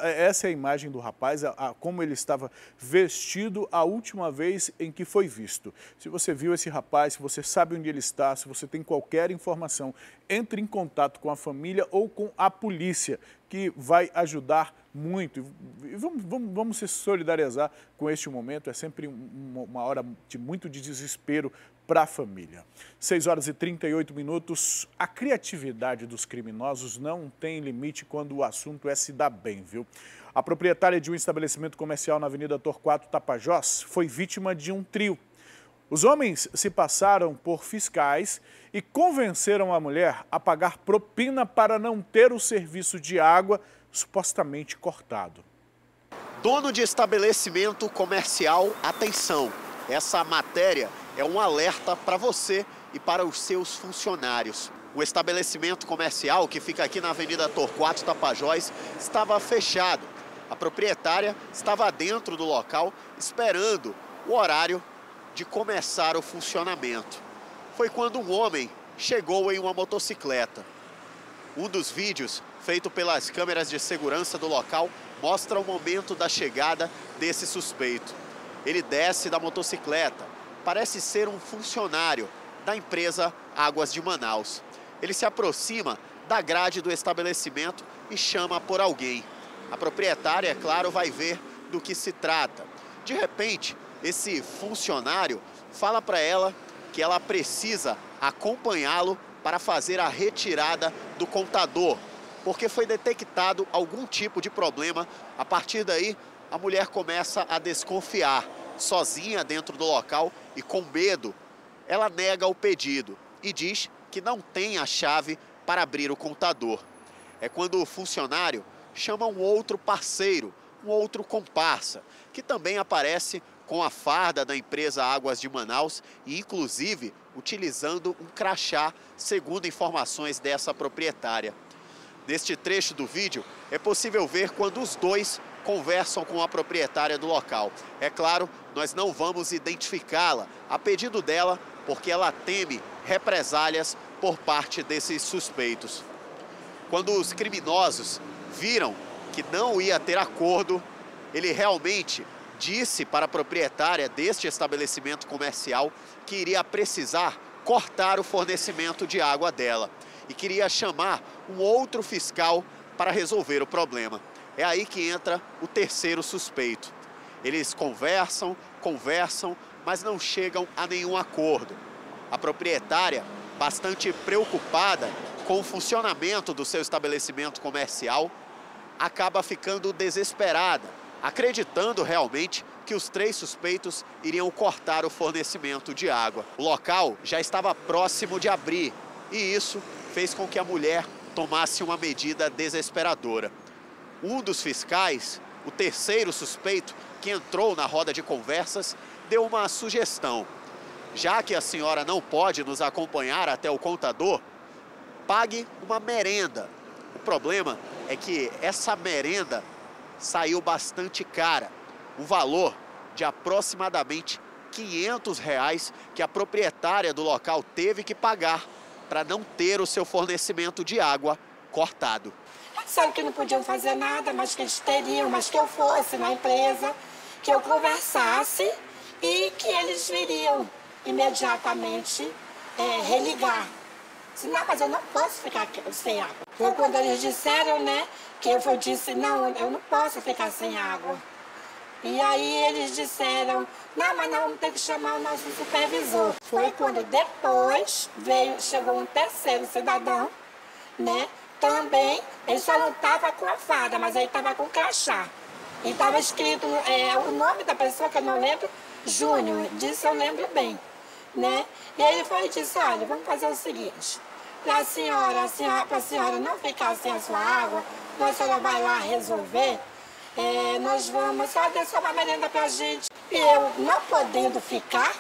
essa é a imagem do rapaz, como ele estava vestido a última vez em que foi visto. Se você viu esse rapaz, se você sabe onde ele está, se você tem qualquer informação, entre em contato com a família ou com a polícia, que vai ajudar muito. E vamos se solidarizar com este momento, é sempre uma hora de muito desespero para a família. 6h38, a criatividade dos criminosos não tem limite quando o assunto é se dar bem, viu? A proprietária de um estabelecimento comercial na Avenida Torquato Tapajós foi vítima de um trio. Os homens se passaram por fiscais e convenceram a mulher a pagar propina para não ter o serviço de água supostamente cortado. Dono de estabelecimento comercial, atenção! Essa matéria é um alerta para você e para os seus funcionários. O estabelecimento comercial, que fica aqui na Avenida Torquato Tapajós, estava fechado. A proprietária estava dentro do local esperando o horário de começar o funcionamento. Foi quando um homem chegou em uma motocicleta. Um dos vídeos, feito pelas câmeras de segurança do local, mostra o momento da chegada desse suspeito. Ele desce da motocicleta, parece ser um funcionário da empresa Águas de Manaus. Ele se aproxima da grade do estabelecimento e chama por alguém. A proprietária, é claro, vai ver do que se trata. De repente, esse funcionário fala para ela que ela precisa acompanhá-lo para fazer a retirada do contador, porque foi detectado algum tipo de problema. A partir daí, a mulher começa a desconfiar. Sozinha dentro do local e com medo, ela nega o pedido e diz que não tem a chave para abrir o contador. É quando o funcionário chama um outro parceiro, um outro comparsa, que também aparece com a farda da empresa Águas de Manaus e, inclusive, utilizando um crachá, segundo informações dessa proprietária. Neste trecho do vídeo, é possível ver quando os dois conversam com a proprietária do local. É claro, nós não vamos identificá-la a pedido dela, porque ela teme represálias por parte desses suspeitos. Quando os criminosos viram que não ia ter acordo, ele realmente disse para a proprietária deste estabelecimento comercial que iria precisar cortar o fornecimento de água dela e queria chamar um outro fiscal para resolver o problema. É aí que entra o terceiro suspeito. Eles conversam, mas não chegam a nenhum acordo. A proprietária, bastante preocupada com o funcionamento do seu estabelecimento comercial, acaba ficando desesperada, acreditando realmente que os três suspeitos iriam cortar o fornecimento de água. O local já estava próximo de abrir e isso fez com que a mulher tomasse uma medida desesperadora. Um dos fiscais, o terceiro suspeito, que entrou na roda de conversas, deu uma sugestão. Já que a senhora não pode nos acompanhar até o contador, pague uma merenda. O problema é que essa merenda saiu bastante cara. O valor de aproximadamente R$500 que a proprietária do local teve que pagar para não ter o seu fornecimento de água cortado. Disseram que não podiam fazer nada, mas que eles teriam, mas que eu fosse na empresa, que eu conversasse e que eles viriam imediatamente religar. Disse, não, mas eu não posso ficar sem água. Foi quando eles disseram, né, que eu disse, não, eu não posso ficar sem água. E aí eles disseram, não, mas não, tem que chamar o nosso supervisor. Foi quando depois chegou um terceiro cidadão, né, também, ele só não estava com a farda, mas ele estava com crachá. E estava escrito o nome da pessoa, que eu não lembro, Júnior, disso eu lembro bem, né? E aí ele foi e disse, olha, vamos fazer o seguinte, para a senhora não ficar sem a sua água, a senhora vai lá resolver, nós vamos, só dê só uma merenda para a gente. E eu, não podendo ficar,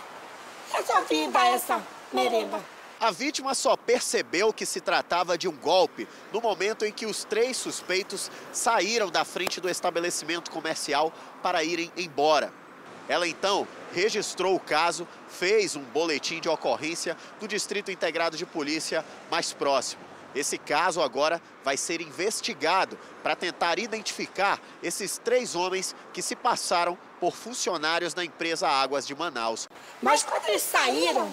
resolvi dar essa merenda. A vítima só percebeu que se tratava de um golpe no momento em que os três suspeitos saíram da frente do estabelecimento comercial para irem embora. Ela então registrou o caso, fez um boletim de ocorrência no Distrito Integrado de Polícia mais próximo. Esse caso agora vai ser investigado para tentar identificar esses três homens que se passaram por funcionários da empresa Águas de Manaus. Mas quando eles saíram,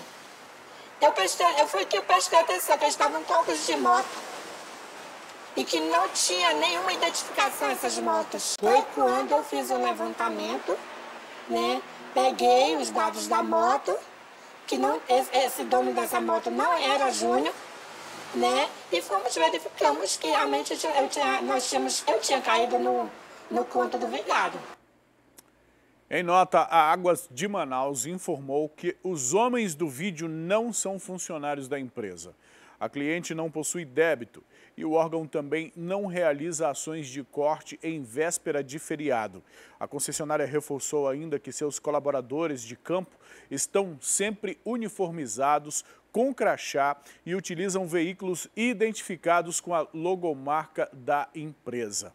eu prestei atenção que eles estavam todos de moto e que não tinha nenhuma identificação essas motos. Foi quando eu fiz o levantamento, né? Peguei os dados da moto, que não, esse dono dessa moto não era Júnior, né? E verificamos que realmente eu tinha caído no conto do vigário. Em nota, a Águas de Manaus informou que os homens do vídeo não são funcionários da empresa. A cliente não possui débito e o órgão também não realiza ações de corte em véspera de feriado. A concessionária reforçou ainda que seus colaboradores de campo estão sempre uniformizados, com crachá e utilizam veículos identificados com a logomarca da empresa.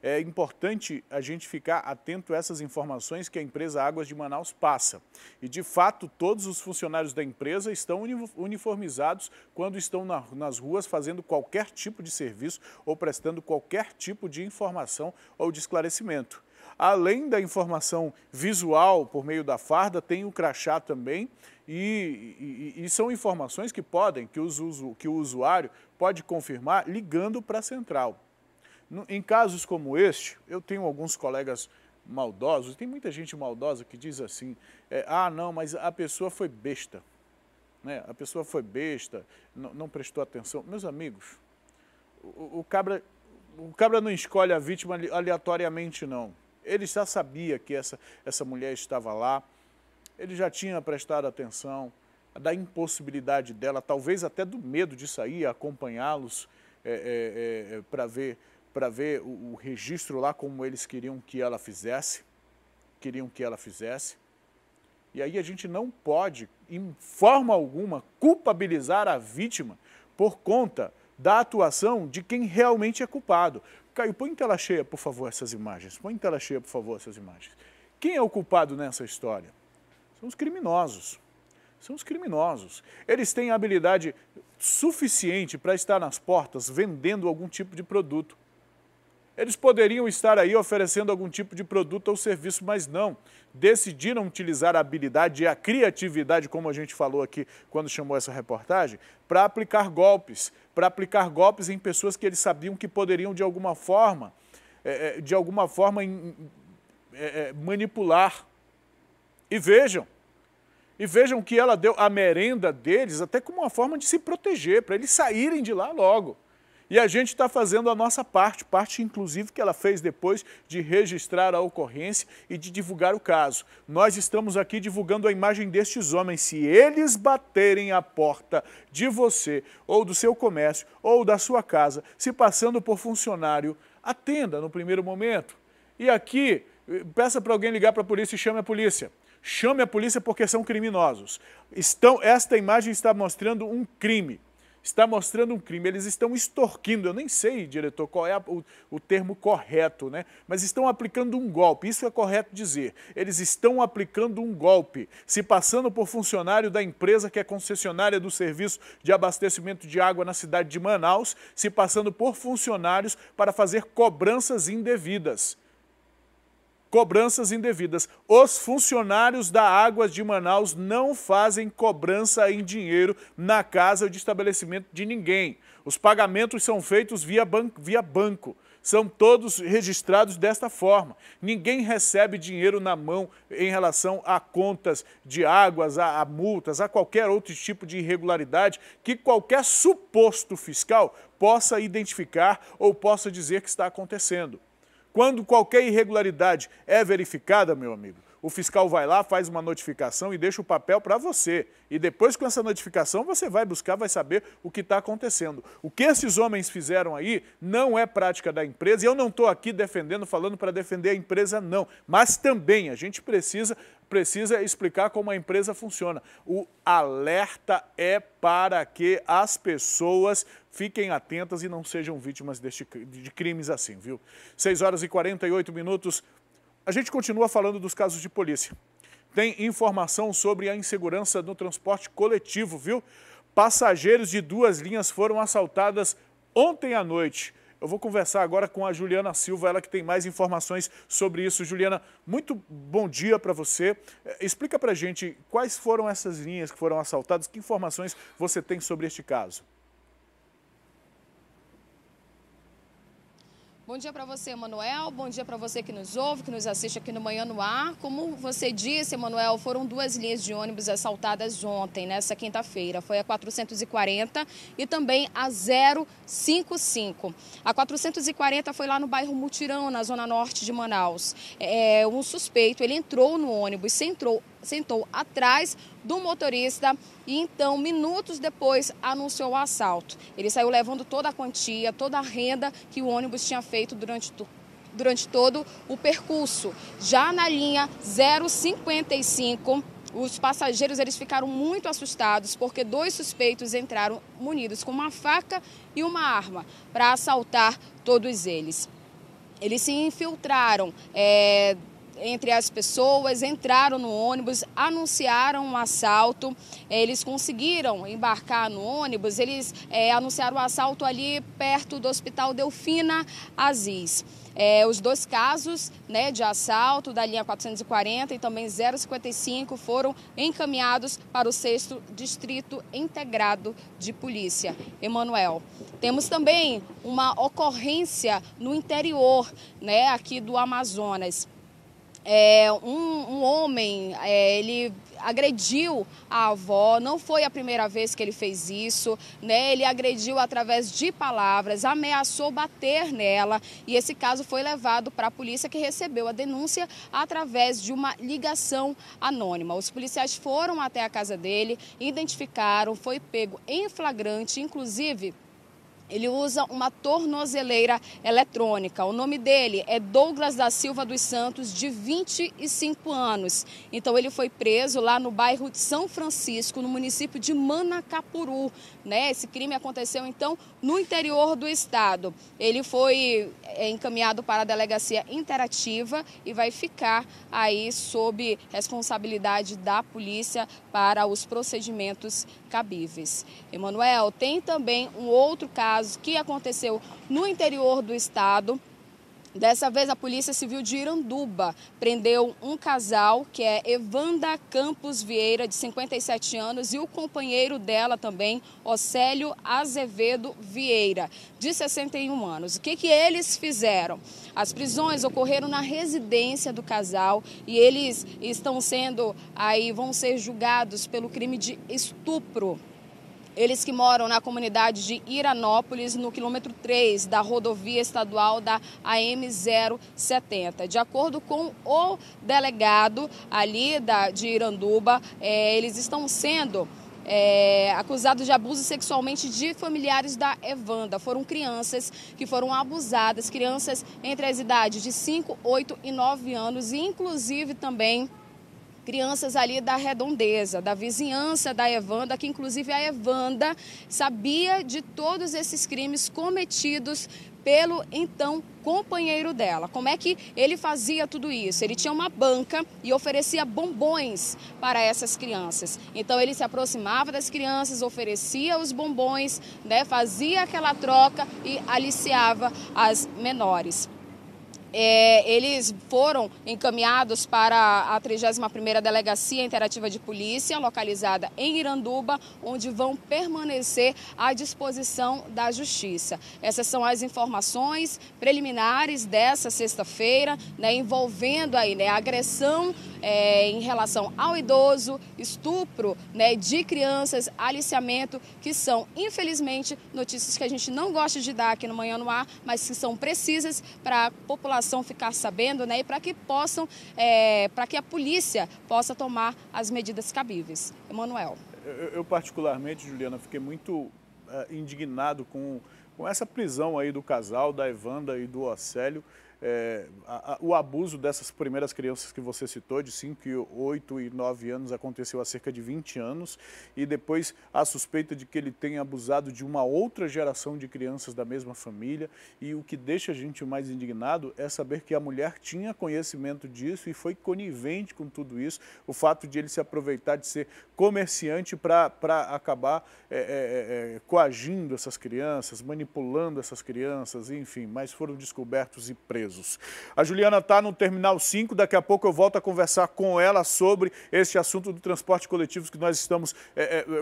É importante a gente ficar atento a essas informações que a empresa Águas de Manaus passa. E, de fato, todos os funcionários da empresa estão uniformizados quando estão nas ruas fazendo qualquer tipo de serviço ou prestando qualquer tipo de informação ou de esclarecimento. Além da informação visual por meio da farda, tem o crachá também e são informações que o usuário pode confirmar ligando para a central. Em casos como este, eu tenho alguns colegas maldosos, tem muita gente maldosa que diz assim, não, mas a pessoa foi besta. né? A pessoa foi besta, não prestou atenção. Meus amigos, o cabra não escolhe a vítima aleatoriamente, não. Ele já sabia que essa mulher estava lá, ele já tinha prestado atenção da impossibilidade dela, talvez até do medo de sair, acompanhá-los para ver o registro lá como eles queriam que ela fizesse. E aí a gente não pode, em forma alguma, culpabilizar a vítima por conta da atuação de quem realmente é culpado. Caio, põe em tela cheia, por favor, essas imagens. Quem é o culpado nessa história? São os criminosos. Eles têm habilidade suficiente para estar nas portas vendendo algum tipo de produto. Eles poderiam estar aí oferecendo algum tipo de produto ou serviço, mas não. Decidiram utilizar a habilidade e a criatividade, como a gente falou aqui quando chamou essa reportagem, para aplicar golpes em pessoas que eles sabiam que poderiam de alguma forma manipular. E vejam que ela deu a merenda deles até como uma forma de se proteger, para eles saírem de lá logo. E a gente está fazendo a nossa parte inclusive que ela fez depois de registrar a ocorrência e de divulgar o caso. Nós estamos aqui divulgando a imagem destes homens. Se eles baterem a porta de você, ou do seu comércio, ou da sua casa, se passando por funcionário, atenda no primeiro momento. E aqui, peça para alguém ligar para a polícia e chame a polícia. Chame a polícia porque são criminosos. Esta imagem está mostrando um crime. Eles estão extorquindo, eu nem sei, diretor, qual é o termo correto, né? Mas estão aplicando um golpe, isso é correto dizer. Eles estão aplicando um golpe, se passando por funcionário da empresa que é concessionária do serviço de abastecimento de água na cidade de Manaus, se passando por funcionários para fazer cobranças indevidas. Os funcionários da Águas de Manaus não fazem cobrança em dinheiro na casa ou de estabelecimento de ninguém. Os pagamentos são feitos via banco. São todos registrados desta forma. Ninguém recebe dinheiro na mão em relação a contas de águas, a multas, a qualquer outro tipo de irregularidade que qualquer suposto fiscal possa identificar ou possa dizer que está acontecendo. Quando qualquer irregularidade é verificada, meu amigo, o fiscal vai lá, faz uma notificação e deixa o papel para você. E depois, com essa notificação, você vai buscar, vai saber o que está acontecendo. O que esses homens fizeram aí não é prática da empresa, e eu não estou aqui falando para defender a empresa, não. Mas também a gente precisa explicar como a empresa funciona. O alerta é para que as pessoas fiquem atentas e não sejam vítimas de crimes assim, viu? 6h48. A gente continua falando dos casos de polícia. Tem informação sobre a insegurança no transporte coletivo, viu? Passageiros de 2 linhas foram assaltadas ontem à noite. Eu vou conversar agora com a Juliana Silva, ela que tem mais informações sobre isso. Juliana, muito bom dia para você. Explica para a gente quais foram essas linhas que foram assaltadas, que informações você tem sobre este caso. Bom dia para você, Emanuel. Bom dia para você que nos ouve, que nos assiste aqui no Manhã no Ar. Como você disse, Emanuel, foram 2 linhas de ônibus assaltadas ontem, nessa quinta-feira. Foi a 440 e também a 055. A 440 foi lá no bairro Mutirão, na zona norte de Manaus. Um suspeito, ele entrou no ônibus, sentou atrás do motorista e então, minutos depois, anunciou o assalto. Ele saiu levando toda a quantia, toda a renda que o ônibus tinha feito durante todo o percurso. Já na linha 055, os passageiros eles ficaram muito assustados porque 2 suspeitos entraram munidos com uma faca e uma arma para assaltar todos eles. Eles se infiltraram entre as pessoas, entraram no ônibus, anunciaram um assalto, eles conseguiram embarcar no ônibus, eles anunciaram o assalto ali perto do Hospital Delfina Aziz. Os 2 casos, né, de assalto da linha 440 e também 055 foram encaminhados para o 6º Distrito Integrado de Polícia. Emanuel, temos também uma ocorrência no interior, né, aqui do Amazonas. Um homem, ele agrediu a avó, não foi a primeira vez que ele fez isso, né? Ele agrediu através de palavras, ameaçou bater nela e esse caso foi levado para a polícia, que recebeu a denúncia através de uma ligação anônima. Os policiais foram até a casa dele, identificaram, foi pego em flagrante, inclusive ele usa uma tornozeleira eletrônica. O nome dele é Douglas da Silva dos Santos, de 25 anos. Então ele foi preso lá no bairro de São Francisco, no município de Manacapuru, né? Esse crime aconteceu então no interior do estado. Ele foi encaminhado para a delegacia interativa e vai ficar aí sob responsabilidade da polícia para os procedimentos cabíveis. Emanuel, tem também um outro caso que aconteceu no interior do estado. Dessa vez a Polícia Civil de Iranduba prendeu um casal, que é Evanda Campos Vieira, de 57 anos, e o companheiro dela também, Océlio Azevedo Vieira, de 61 anos. O que eles fizeram? As prisões ocorreram na residência do casal e eles vão ser julgados pelo crime de estupro. Eles que moram na comunidade de Iranópolis, no quilômetro 3 da rodovia estadual da AM070. De acordo com o delegado ali de Iranduba, eles estão sendo acusados de abuso sexualmente de familiares da Evanda. Foram crianças que foram abusadas, crianças entre as idades de 5, 8 e 9 anos, e inclusive também crianças ali da redondeza, da vizinhança da Evanda, que inclusive a Evanda sabia de todos esses crimes cometidos pelo então companheiro dela. Como é que ele fazia tudo isso? Ele tinha uma banca e oferecia bombons para essas crianças. Então ele se aproximava das crianças, oferecia os bombons, né, fazia aquela troca e aliciava as menores. Eles foram encaminhados para a 31ª Delegacia Interativa de Polícia, localizada em Iranduba, onde vão permanecer à disposição da Justiça. Essas são as informações preliminares dessa sexta-feira, né, envolvendo aí, né, agressão em relação ao idoso, estupro, né, de crianças, aliciamento, que são, infelizmente, notícias que a gente não gosta de dar aqui no Manhã no Ar, mas que são precisas para a população ficar sabendo, né, e para que a polícia possa tomar as medidas cabíveis. Emanuel. Eu particularmente, Juliana, fiquei muito indignado com essa prisão aí do casal, da Evanda e do Océlio. O abuso dessas primeiras crianças que você citou, de 5, 8 e 9 anos, aconteceu há cerca de 20 anos, e depois a suspeita de que ele tenha abusado de uma outra geração de crianças da mesma família, e o que deixa a gente mais indignado é saber que a mulher tinha conhecimento disso e foi conivente com tudo isso, o fato de ele se aproveitar de ser comerciante para acabar coagindo essas crianças, manipulando essas crianças, enfim, mas foram descobertos e presos. A Juliana está no Terminal 5, daqui a pouco eu volto a conversar com ela sobre este assunto do transporte coletivo que nós estamos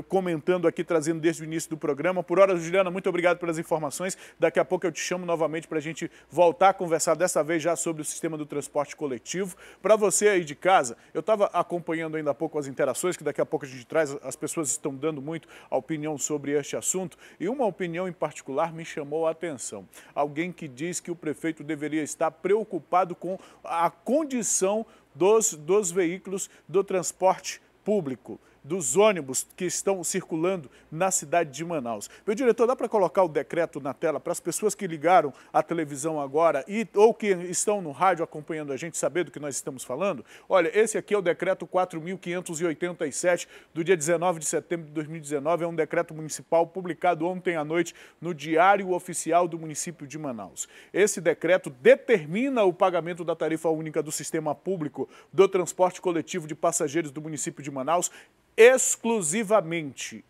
comentando aqui, trazendo desde o início do programa. Por hora, Juliana, muito obrigado pelas informações. Daqui a pouco eu te chamo novamente para a gente voltar a conversar, dessa vez já sobre o sistema do transporte coletivo. Para você aí de casa, eu estava acompanhando ainda há pouco as interações, que daqui a pouco a gente traz, as pessoas estão dando muito a opinião sobre este assunto, e uma opinião em particular me chamou a atenção. Alguém que diz que o prefeito deveria estar preocupado com a condição dos veículos do transporte público, dos ônibus que estão circulando na cidade de Manaus. Meu diretor, dá para colocar o decreto na tela para as pessoas que ligaram a televisão agora ou que estão no rádio acompanhando a gente saber do que nós estamos falando? Olha, esse aqui é o decreto 4.587 do dia 19 de setembro de 2019, é um decreto municipal publicado ontem à noite no Diário Oficial do município de Manaus. Esse decreto determina o pagamento da tarifa única do sistema público do transporte coletivo de passageiros do município de Manaus exclusivamente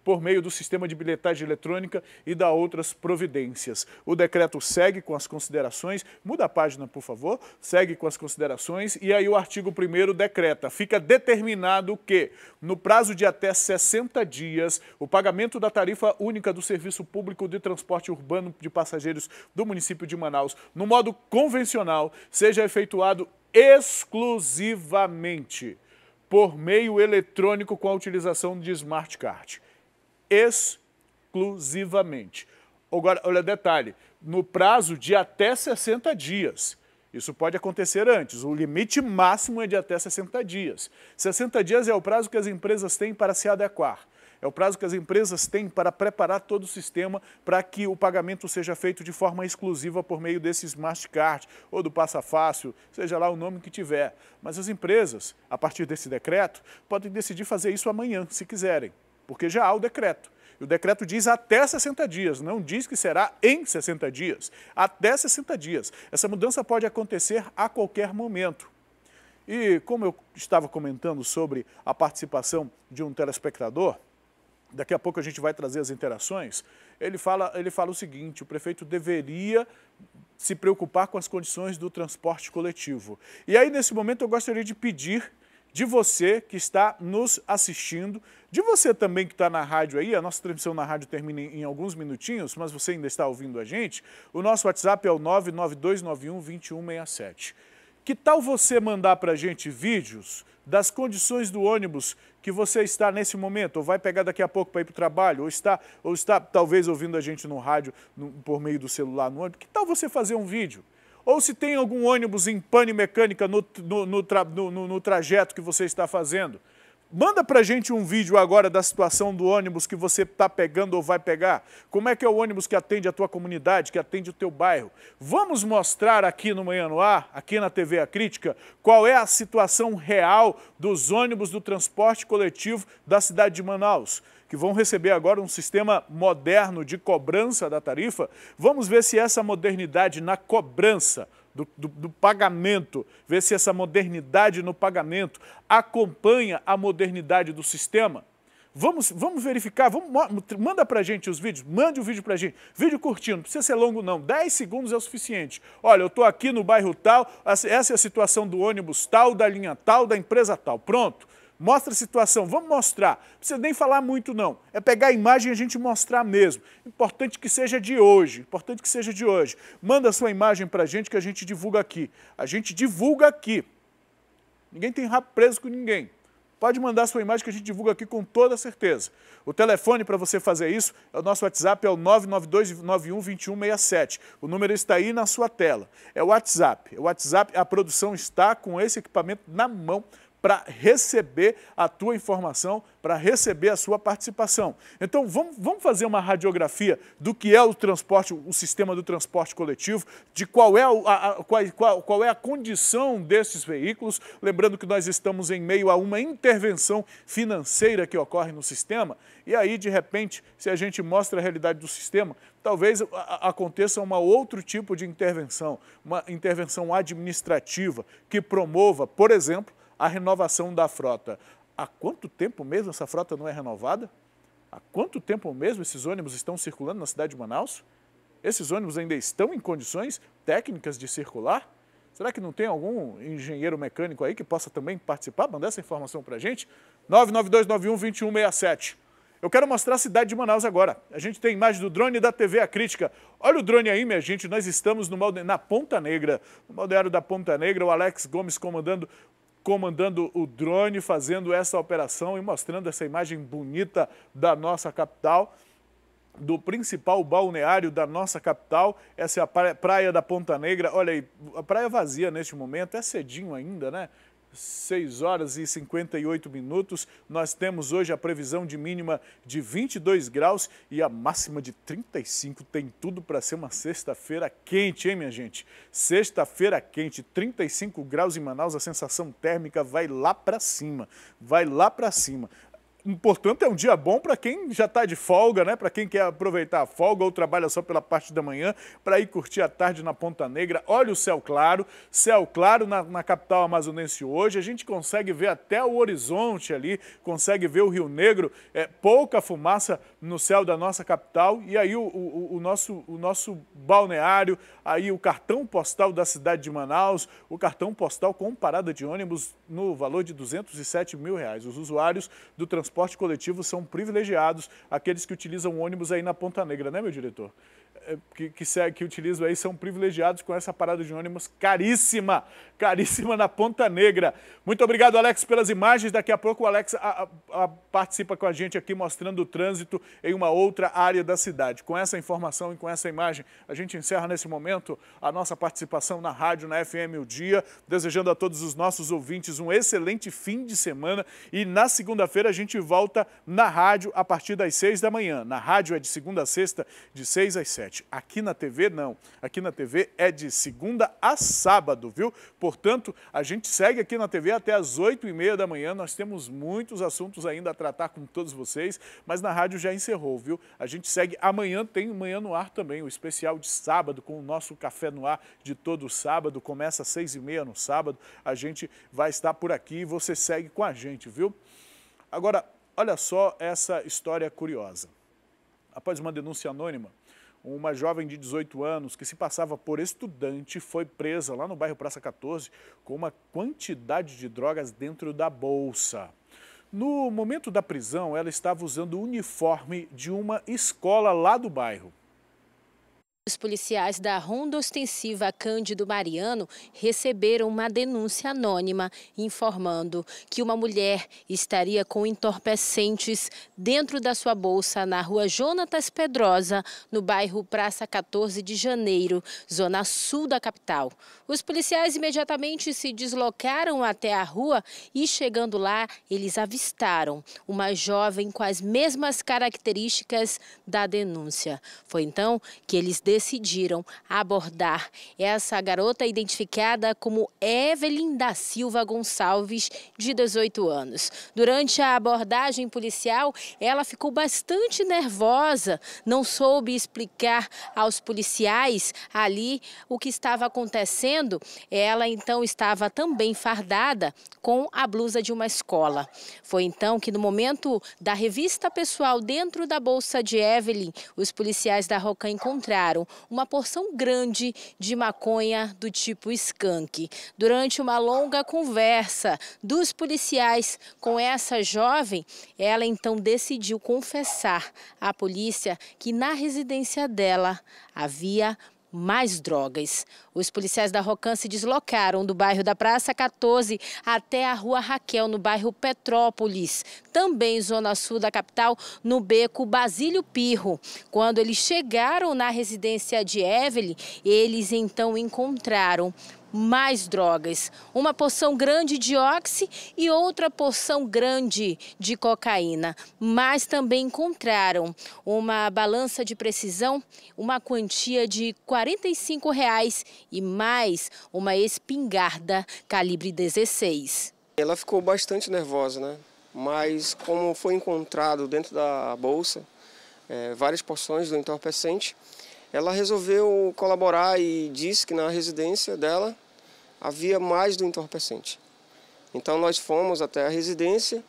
por meio do sistema de bilhetagem eletrônica e da outras providências. O decreto segue com as considerações, muda a página, por favor, segue com as considerações, e aí o artigo 1º decreta, fica determinado que, no prazo de até 60 dias, o pagamento da tarifa única do serviço público de transporte urbano de passageiros do município de Manaus, no modo convencional, seja efetuado exclusivamente por meio eletrônico com a utilização de Smart Card. Exclusivamente. Agora, olha detalhe, no prazo de até 60 dias. Isso pode acontecer antes, o limite máximo é de até 60 dias. 60 dias é o prazo que as empresas têm para se adequar. É o prazo que as empresas têm para preparar todo o sistema para que o pagamento seja feito de forma exclusiva por meio desse Smart Card ou do Passa Fácil, seja lá o nome que tiver. Mas as empresas, a partir desse decreto, podem decidir fazer isso amanhã, se quiserem, porque já há o decreto. E o decreto diz até 60 dias, não diz que será em 60 dias, até 60 dias. Essa mudança pode acontecer a qualquer momento. E como eu estava comentando sobre a participação de um telespectador, daqui a pouco a gente vai trazer as interações, ele fala o seguinte: o prefeito deveria se preocupar com as condições do transporte coletivo. E aí, nesse momento, eu gostaria de pedir de você que está nos assistindo, de você também que está na rádio aí, a nossa transmissão na rádio termina em alguns minutinhos, mas você ainda está ouvindo a gente, o nosso WhatsApp é o 992912167. Que tal você mandar para a gente vídeos das condições do ônibus que você está nesse momento, ou vai pegar daqui a pouco para ir para o trabalho, ou está talvez ouvindo a gente no rádio por meio do celular no ônibus? Que tal você fazer um vídeo? Ou se tem algum ônibus em pane mecânica no trajeto que você está fazendo, manda para a gente um vídeo agora da situação do ônibus que você está pegando ou vai pegar. Como é que é o ônibus que atende a tua comunidade, que atende o teu bairro? Vamos mostrar aqui no Manhã no Ar, aqui na TV A Crítica, qual é a situação real dos ônibus do transporte coletivo da cidade de Manaus, que vão receber agora um sistema moderno de cobrança da tarifa. Vamos ver se essa modernidade na cobrança do pagamento, ver se essa modernidade no pagamento acompanha a modernidade do sistema. Vamos verificar, manda para a gente os vídeos, mande o vídeo para a gente. Vídeo curtinho, não precisa ser longo não, 10 segundos é o suficiente. Olha, eu estou aqui no bairro tal, essa é a situação do ônibus tal, da linha tal, da empresa tal. Pronto. Mostra a situação, vamos mostrar. Não precisa nem falar muito não, é pegar a imagem e a gente mostrar mesmo. Importante que seja de hoje, importante que seja de hoje. Manda a sua imagem para a gente que a gente divulga aqui. A gente divulga aqui. Ninguém tem rabo preso com ninguém. Pode mandar a sua imagem que a gente divulga aqui com toda certeza. O telefone para você fazer isso, o nosso WhatsApp é o 992912167. O número está aí na sua tela. É o WhatsApp. A produção está com esse equipamento na mão para receber a tua informação, para receber a sua participação. Então, vamos fazer uma radiografia do que é o transporte, o sistema do transporte coletivo, de qual é a condição desses veículos, lembrando que nós estamos em meio a uma intervenção financeira que ocorre no sistema, e aí, de repente, se a gente mostra a realidade do sistema, talvez aconteça um outro tipo de intervenção, uma intervenção administrativa que promova, por exemplo, a renovação da frota. Há quanto tempo mesmo essa frota não é renovada? Há quanto tempo mesmo esses ônibus estão circulando na cidade de Manaus? Esses ônibus ainda estão em condições técnicas de circular? Será que não tem algum engenheiro mecânico aí que possa também participar? Mandar essa informação para a gente? 992912167. Eu quero mostrar a cidade de Manaus agora. A gente tem imagem do drone da TV A Crítica. Olha o drone aí, minha gente. Nós estamos na Ponta Negra. No balneário da Ponta Negra, o Alex Gomes comandando o drone, fazendo essa operação e mostrando essa imagem bonita da nossa capital, do principal balneário da nossa capital. Essa é a praia da Ponta Negra. Olha aí, a praia vazia neste momento, é cedinho ainda, né? 6 horas e 58 minutos. Nós temos hoje a previsão de mínima de 22 graus e a máxima de 35. Tem tudo para ser uma sexta-feira quente, hein, minha gente? Sexta-feira quente, 35 graus em Manaus, a sensação térmica vai lá para cima, vai lá para cima. Portanto, é um dia bom para quem já está de folga, né? Para quem quer aproveitar a folga ou trabalha só pela parte da manhã, para ir curtir a tarde na Ponta Negra. Olha o céu claro na capital amazonense hoje. A gente consegue ver até o horizonte ali, consegue ver o Rio Negro, pouca fumaça no céu da nossa capital. E aí o nosso balneário, aí o cartão postal da cidade de Manaus, o cartão postal com parada de ônibus no valor de R$207 mil. Os usuários do transporte coletivo são privilegiados, aqueles que utilizam ônibus aí na Ponta Negra, né, meu diretor? que utilizam aí são privilegiados com essa parada de ônibus caríssima, caríssima na Ponta Negra. Muito obrigado, Alex, pelas imagens. Daqui a pouco o Alex participa com a gente aqui mostrando o trânsito em uma outra área da cidade. Com essa informação e com essa imagem, a gente encerra nesse momento a nossa participação na rádio, na FM O Dia, desejando a todos os nossos ouvintes um excelente fim de semana e na segunda-feira a gente volta na rádio a partir das 6 da manhã. Na rádio é de segunda a sexta, de 6 às 7. Aqui na TV, não. Aqui na TV é de segunda a sábado, viu? Portanto, a gente segue aqui na TV até às 8h30 da manhã. Nós temos muitos assuntos ainda a tratar com todos vocês, mas na rádio já encerrou, viu? A gente segue. Amanhã tem Manhã no Ar também, o especial de sábado, com o nosso Café no Ar de todo sábado. Começa às 6h30 no sábado. A gente vai estar por aqui e você segue com a gente, viu? Agora, olha só essa história curiosa. Após uma denúncia anônima, uma jovem de 18 anos que se passava por estudante foi presa lá no bairro Praça 14 com uma quantidade de drogas dentro da bolsa. No momento da prisão, ela estava usando o uniforme de uma escola lá do bairro. Os policiais da Ronda Ostensiva Cândido Mariano receberam uma denúncia anônima informando que uma mulher estaria com entorpecentes dentro da sua bolsa na rua Jonatas Pedrosa, no bairro Praça 14 de Janeiro, zona sul da capital. Os policiais imediatamente se deslocaram até a rua e, chegando lá, eles avistaram uma jovem com as mesmas características da denúncia. Foi então que eles decidiram abordar essa garota identificada como Evelyn da Silva Gonçalves, de 18 anos. Durante a abordagem policial, ela ficou bastante nervosa, não soube explicar aos policiais ali o que estava acontecendo. Ela então estava também fardada com a blusa de uma escola. Foi então que no momento da revista pessoal dentro da bolsa de Evelyn, os policiais da Rocan encontraram uma porção grande de maconha do tipo skunk. Durante uma longa conversa dos policiais com essa jovem, ela então decidiu confessar à polícia que na residência dela havia mais drogas. Os policiais da Rocan se deslocaram do bairro da Praça 14 até a Rua Raquel, no bairro Petrópolis, também zona sul da capital, no beco Basílio Pirro. Quando eles chegaram na residência de Evelyn, eles então encontraram mais drogas, uma porção grande de oxi e outra porção grande de cocaína. Mas também encontraram uma balança de precisão, uma quantia de R$45 e mais uma espingarda calibre 16. Ela ficou bastante nervosa, né? Mas como foi encontrado dentro da bolsa várias porções do entorpecente, ela resolveu colaborar e disse que na residência dela havia mais do entorpecente. Então nós fomos até a residência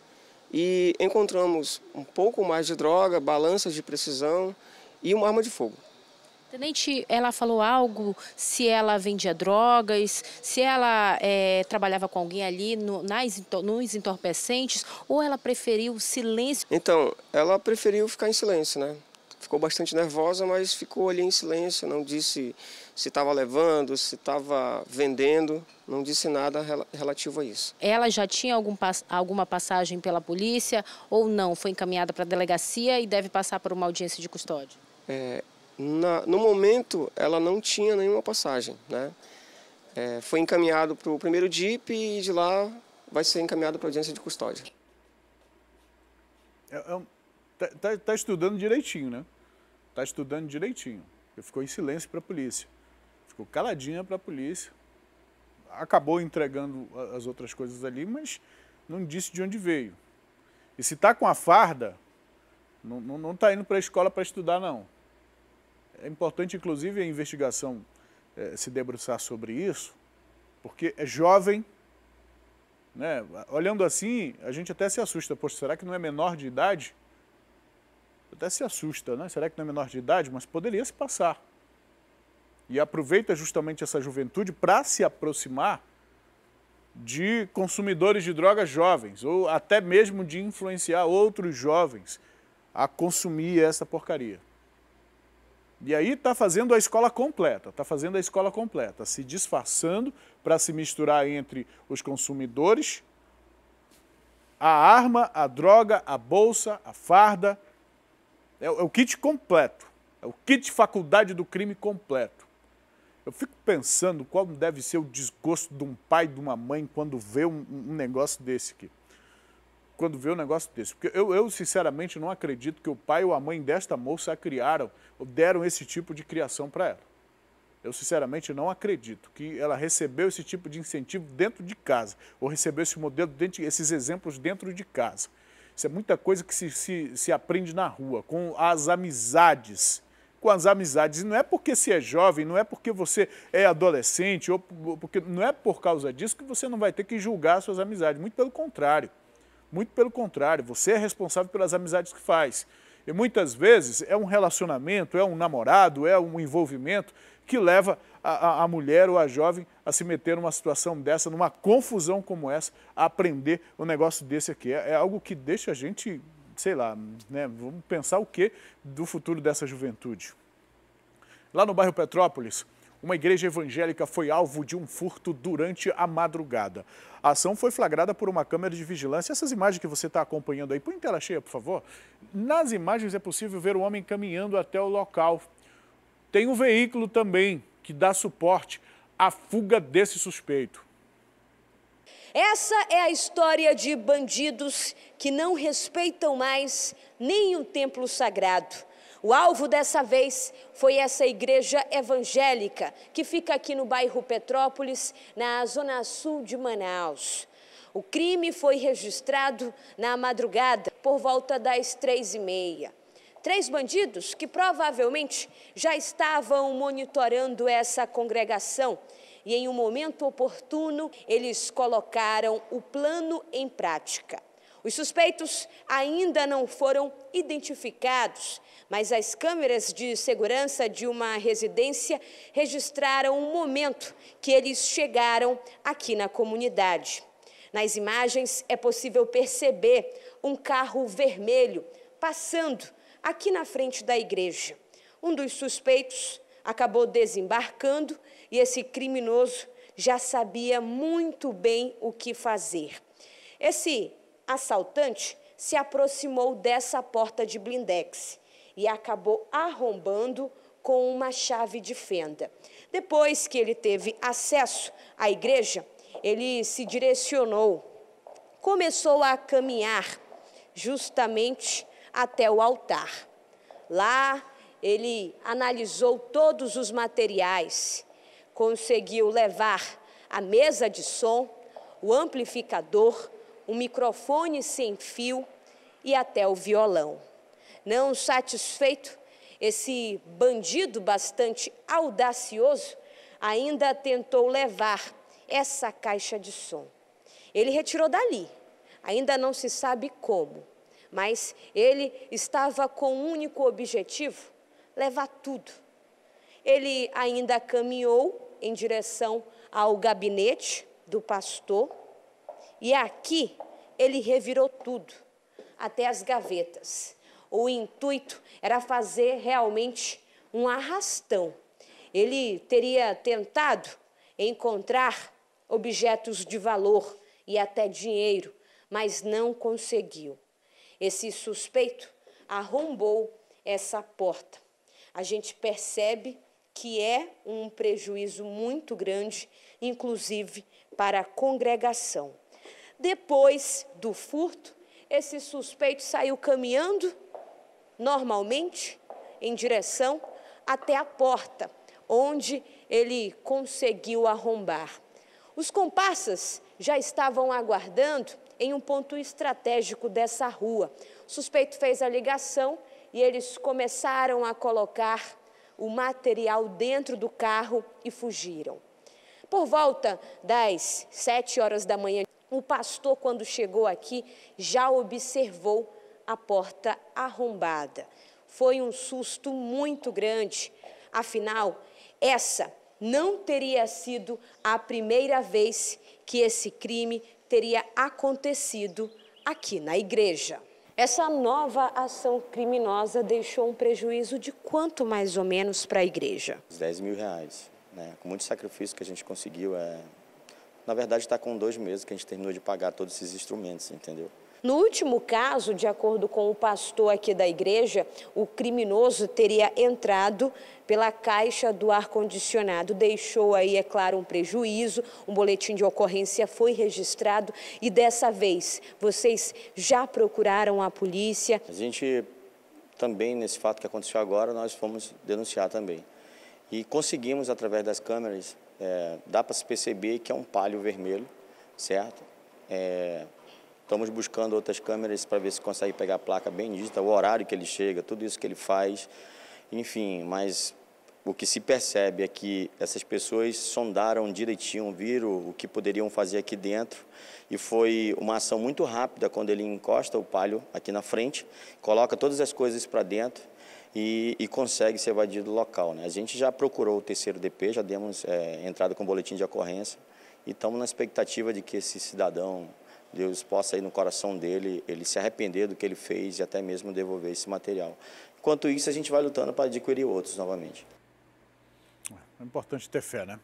e encontramos um pouco mais de droga, balanças de precisão e uma arma de fogo. Tenente, ela falou algo, se ela vendia drogas, se ela trabalhava com alguém ali nos entorpecentes, ou ela preferiu o silêncio? Então, ela preferiu ficar em silêncio, né? Ficou bastante nervosa, mas ficou ali em silêncio, não disse se estava levando, se estava vendendo, não disse nada relativo a isso. Ela já tinha alguma passagem pela polícia ou não? Foi encaminhada para a delegacia e deve passar por uma audiência de custódia? No momento, ela não tinha nenhuma passagem, né? Foi encaminhado para o primeiro DIP e de lá vai ser encaminhado para a audiência de custódia. Tá estudando direitinho, né? Tá estudando direitinho. Ficou em silêncio para a polícia. Ficou caladinha para a polícia. Acabou entregando as outras coisas ali, mas não disse de onde veio. E se tá com a farda, não tá indo para a escola para estudar, não. É importante, inclusive, a investigação se debruçar sobre isso, porque é jovem, né? Olhando assim, a gente até se assusta. Poxa, será que não é menor de idade? Até se assusta, né? Será que não é menor de idade? Mas poderia se passar. E aproveita justamente essa juventude para se aproximar de consumidores de drogas jovens, ou até mesmo de influenciar outros jovens a consumir essa porcaria. E aí está fazendo a escola completa, se disfarçando para se misturar entre os consumidores, a arma, a droga, a bolsa, a farda. É o kit completo, é o kit faculdade do crime completo. Eu fico pensando qual deve ser o desgosto de um pai e de uma mãe quando vê um negócio desse aqui. Porque eu sinceramente não acredito que o pai ou a mãe desta moça a criaram ou deram esse tipo de criação para ela. Eu sinceramente não acredito que ela recebeu esse tipo de incentivo dentro de casa, ou recebeu esse modelo, esses exemplos dentro de casa. Isso é muita coisa que se aprende na rua, com as amizades. E não é porque você é jovem, não é porque você é adolescente, ou porque não é por causa disso que você não vai ter que julgar suas amizades. Muito pelo contrário. Você é responsável pelas amizades que faz. E muitas vezes é um relacionamento, é um namorado, é um envolvimento que leva a mulher ou a jovem a se meter numa situação dessa, numa confusão como essa, a aprender um negócio desse aqui. É algo que deixa a gente, sei lá, né, vamos pensar o quê do futuro dessa juventude. Lá no bairro Petrópolis, uma igreja evangélica foi alvo de um furto durante a madrugada. A ação foi flagrada por uma câmera de vigilância. Essas imagens que você está acompanhando aí, põe em tela cheia, por favor. Nas imagens é possível ver o homem caminhando até o local. Tem um veículo também que dá suporte à fuga desse suspeito. Essa é a história de bandidos que não respeitam mais nem o templo sagrado. O alvo dessa vez foi essa igreja evangélica que fica aqui no bairro Petrópolis, na zona sul de Manaus. O crime foi registrado na madrugada, por volta das 3h30. 3 bandidos que provavelmente já estavam monitorando essa congregação e em um momento oportuno eles colocaram o plano em prática. Os suspeitos ainda não foram identificados, mas as câmeras de segurança de uma residência registraram o momento que eles chegaram aqui na comunidade. Nas imagens é possível perceber um carro vermelho passando aqui na frente da igreja. Um dos suspeitos acabou desembarcando e esse criminoso já sabia muito bem o que fazer. Esse assaltante se aproximou dessa porta de blindex e acabou arrombando com uma chave de fenda. Depois que ele teve acesso à igreja, ele se direcionou, começou a caminhar justamente até o altar. Lá ele analisou todos os materiais, conseguiu levar a mesa de som, o amplificador, um microfone sem fio e até o violão. Não satisfeito, esse bandido bastante audacioso ainda tentou levar essa caixa de som. Ele retirou dali, ainda não se sabe como, mas ele estava com um único objetivo: levar tudo. Ele ainda caminhou em direção ao gabinete do pastor e aqui ele revirou tudo, até as gavetas. O intuito era fazer realmente um arrastão. Ele teria tentado encontrar objetos de valor e até dinheiro, mas não conseguiu. Esse suspeito arrombou essa porta. A gente percebe que é um prejuízo muito grande, inclusive para a congregação. Depois do furto, esse suspeito saiu caminhando normalmente em direção até a porta, onde ele conseguiu arrombar. Os comparsas já estavam aguardando em um ponto estratégico dessa rua. O suspeito fez a ligação e eles começaram a colocar o material dentro do carro e fugiram. Por volta das 7 horas da manhã, o pastor, quando chegou aqui, já observou a porta arrombada. Foi um susto muito grande, afinal, essa não teria sido a primeira vez que esse crime teria acontecido aqui na igreja. Essa nova ação criminosa deixou um prejuízo de quanto mais ou menos para a igreja? R$10 mil, né? Com muito sacrifício que a gente conseguiu. Na verdade, está com 2 meses que a gente terminou de pagar todos esses instrumentos, entendeu? No último caso, de acordo com o pastor aqui da igreja, o criminoso teria entrado pela caixa do ar-condicionado. Deixou aí, é claro, um prejuízo, um boletim de ocorrência foi registrado e dessa vez vocês já procuraram a polícia? A gente também, nesse fato que aconteceu agora, nós fomos denunciar também. E conseguimos, através das câmeras, dá para se perceber que é um Palio vermelho, certo? Estamos buscando outras câmeras para ver se consegue pegar a placa bem nítida, o horário que ele chega, tudo isso que ele faz, enfim, mas o que se percebe é que essas pessoas sondaram direitinho, viram o que poderiam fazer aqui dentro e foi uma ação muito rápida quando ele encosta o Palio aqui na frente, coloca todas as coisas para dentro e consegue se evadir do local, né? A gente já procurou o 3º DP, já demos entrada com boletim de ocorrência e estamos na expectativa de que esse cidadão, Deus possa ir no coração dele, ele se arrepender do que ele fez e até mesmo devolver esse material. Enquanto isso, a gente vai lutando para adquirir outros novamente. É importante ter fé, né?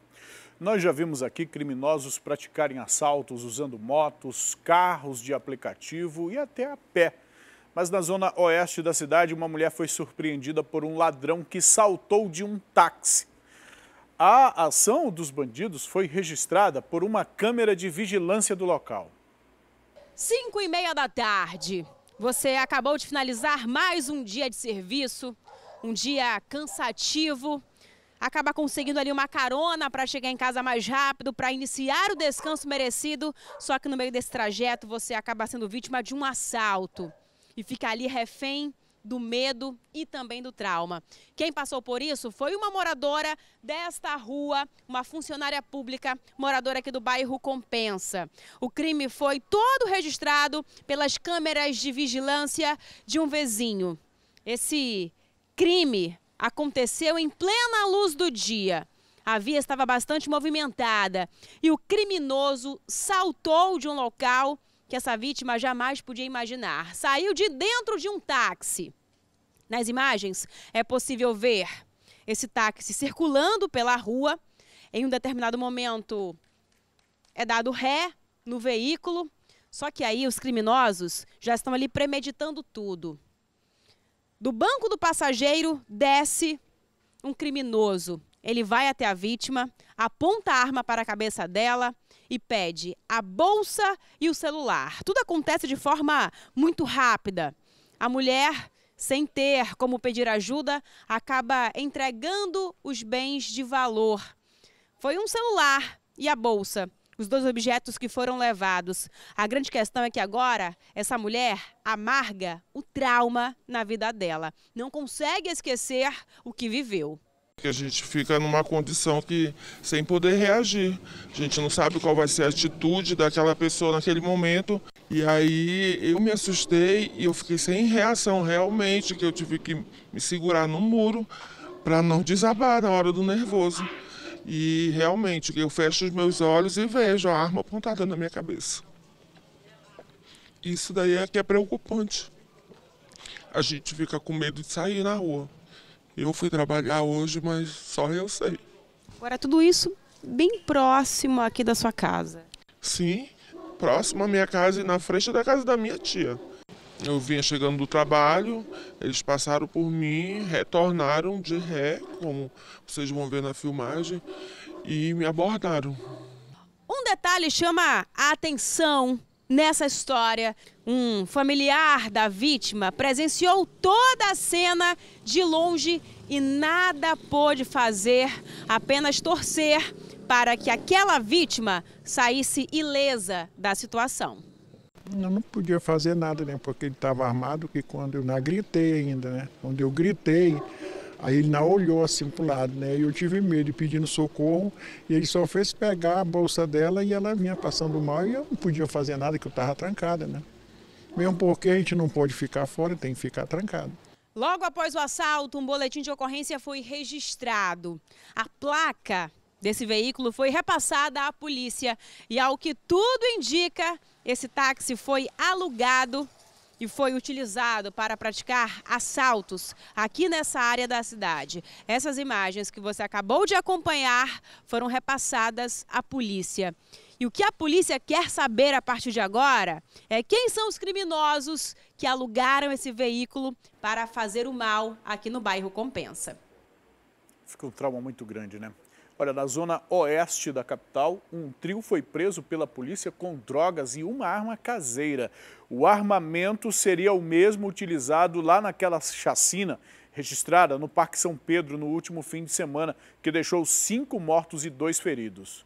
Nós já vimos aqui criminosos praticarem assaltos usando motos, carros de aplicativo e até a pé. Mas na zona oeste da cidade, uma mulher foi surpreendida por um ladrão que saltou de um táxi. A ação dos bandidos foi registrada por uma câmera de vigilância do local. 5h30 da tarde. Você acabou de finalizar mais um dia de serviço, um dia cansativo. Acaba conseguindo ali uma carona para chegar em casa mais rápido, para iniciar o descanso merecido. Só que no meio desse trajeto você acaba sendo vítima de um assalto e fica ali refém do medo e também do trauma. Quem passou por isso foi uma moradora desta rua, uma funcionária pública, moradora aqui do bairro Compensa. O crime foi todo registrado pelas câmeras de vigilância de um vizinho. Esse crime aconteceu em plena luz do dia. A via estava bastante movimentada e o criminoso saltou de um local que essa vítima jamais podia imaginar. Saiu de dentro de um táxi. Nas imagens é possível ver esse táxi circulando pela rua. Em um determinado momento é dado ré no veículo, só que aí os criminosos já estão ali premeditando tudo. Do banco do passageiro desce um criminoso. Ele vai até a vítima, aponta a arma para a cabeça dela e pede a bolsa e o celular. Tudo acontece de forma muito rápida. A mulher, sem ter como pedir ajuda, acaba entregando os bens de valor. Foi um celular e a bolsa, os 2 objetos que foram levados. A grande questão é que agora essa mulher amarga o trauma na vida dela. Não consegue esquecer o que viveu. A gente fica numa condição que sem poder reagir. A gente não sabe qual vai ser a atitude daquela pessoa naquele momento. E aí eu me assustei e eu fiquei sem reação realmente, que eu tive que me segurar no muro para não desabar na hora do nervoso. E realmente eu fecho os meus olhos e vejo a arma apontada na minha cabeça. Isso daí é que é preocupante. A gente fica com medo de sair na rua. Eu fui trabalhar hoje, mas só eu sei. Agora tudo isso bem próximo aqui da sua casa. Sim, próximo à minha casa e na frente da casa da minha tia. Eu vinha chegando do trabalho, eles passaram por mim, retornaram de ré, como vocês vão ver na filmagem, e me abordaram. Um detalhe chama a atenção nessa história. Um familiar da vítima presenciou toda a cena de longe e nada pôde fazer, apenas torcer para que aquela vítima saísse ilesa da situação. Eu não podia fazer nada, né? Porque ele estava armado, que quando eu não gritei ainda, né? Quando eu gritei, aí ele não olhou assim para o lado, né? E eu tive medo, pedindo socorro, e ele só fez pegar a bolsa dela e ela vinha passando mal e eu não podia fazer nada, que eu estava trancada, né? Mesmo porque a gente não pode ficar fora, tem que ficar trancado. Logo após o assalto, um boletim de ocorrência foi registrado. A placa desse veículo foi repassada à polícia e, ao que tudo indica, esse táxi foi alugado e foi utilizado para praticar assaltos aqui nessa área da cidade. Essas imagens que você acabou de acompanhar foram repassadas à polícia. E o que a polícia quer saber a partir de agora é quem são os criminosos que alugaram esse veículo para fazer o mal aqui no bairro Compensa. Fica um trauma muito grande, né? Olha, na zona oeste da capital, um trio foi preso pela polícia com drogas e uma arma caseira. O armamento seria o mesmo utilizado lá naquela chacina registrada no Parque São Pedro no último fim de semana, que deixou 5 mortos e 2 feridos.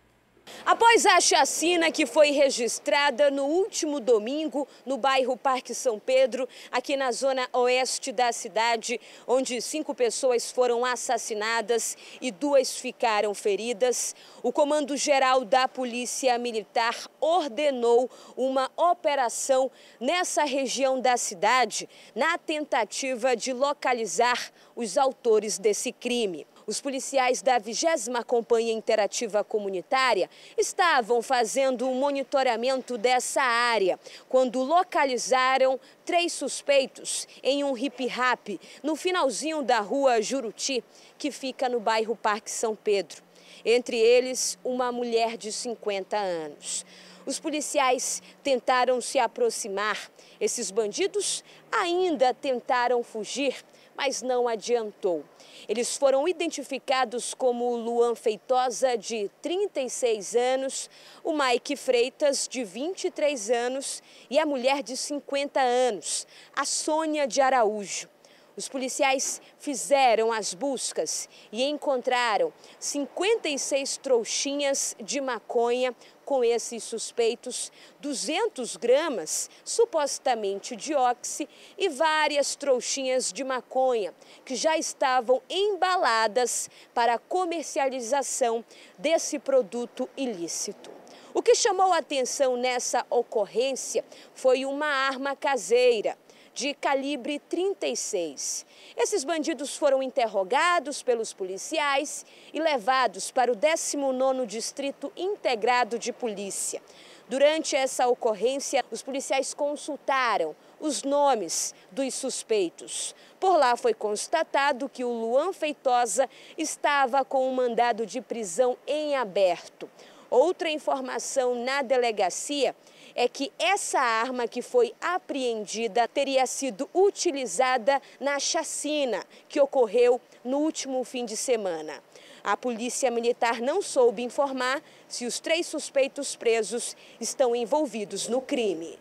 Após a chacina que foi registrada no último domingo no bairro Parque São Pedro, aqui na zona oeste da cidade, onde 5 pessoas foram assassinadas e 2 ficaram feridas, o Comando-Geral da Polícia Militar ordenou uma operação nessa região da cidade, na tentativa de localizar os autores desse crime. Os policiais da 20ª Companhia Interativa Comunitária estavam fazendo um monitoramento dessa área quando localizaram 3 suspeitos em um hip-hop no finalzinho da rua Juruti, que fica no bairro Parque São Pedro. Entre eles, uma mulher de 50 anos. Os policiais tentaram se aproximar. Esses bandidos ainda tentaram fugir, mas não adiantou. Eles foram identificados como Luan Feitosa, de 36 anos, o Mike Freitas, de 23 anos, e a mulher de 50 anos, a Sônia de Araújo. Os policiais fizeram as buscas e encontraram 56 trouxinhas de maconha com esses suspeitos, 200 gramas, supostamente de óxi, e várias trouxinhas de maconha, que já estavam embaladas para a comercialização desse produto ilícito. O que chamou a atenção nessa ocorrência foi uma arma caseira, de calibre 36. Esses bandidos foram interrogados pelos policiais e levados para o 19º Distrito Integrado de Polícia. Durante essa ocorrência, os policiais consultaram os nomes dos suspeitos. Por lá foi constatado que o Luan Feitosa estava com um mandado de prisão em aberto. Outra informação na delegacia é que essa arma que foi apreendida teria sido utilizada na chacina que ocorreu no último fim de semana. A Polícia Militar não soube informar se os 3 suspeitos presos estão envolvidos no crime.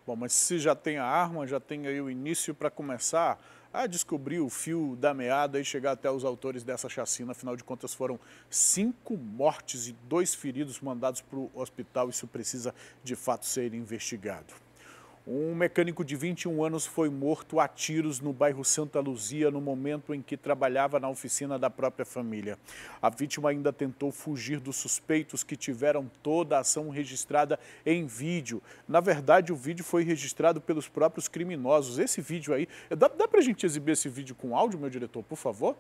Bom, mas se já tem a arma, já tem aí o início para começar a descobrir o fio da meada e chegar até os autores dessa chacina. Afinal de contas, foram 5 mortes e 2 feridos mandados para o hospital. Isso precisa, de fato, ser investigado. Um mecânico de 21 anos foi morto a tiros no bairro Santa Luzia no momento em que trabalhava na oficina da própria família. A vítima ainda tentou fugir dos suspeitos, que tiveram toda a ação registrada em vídeo. Na verdade, o vídeo foi registrado pelos próprios criminosos. Esse vídeo aí, dá para a gente exibir esse vídeo com áudio, meu diretor, por favor?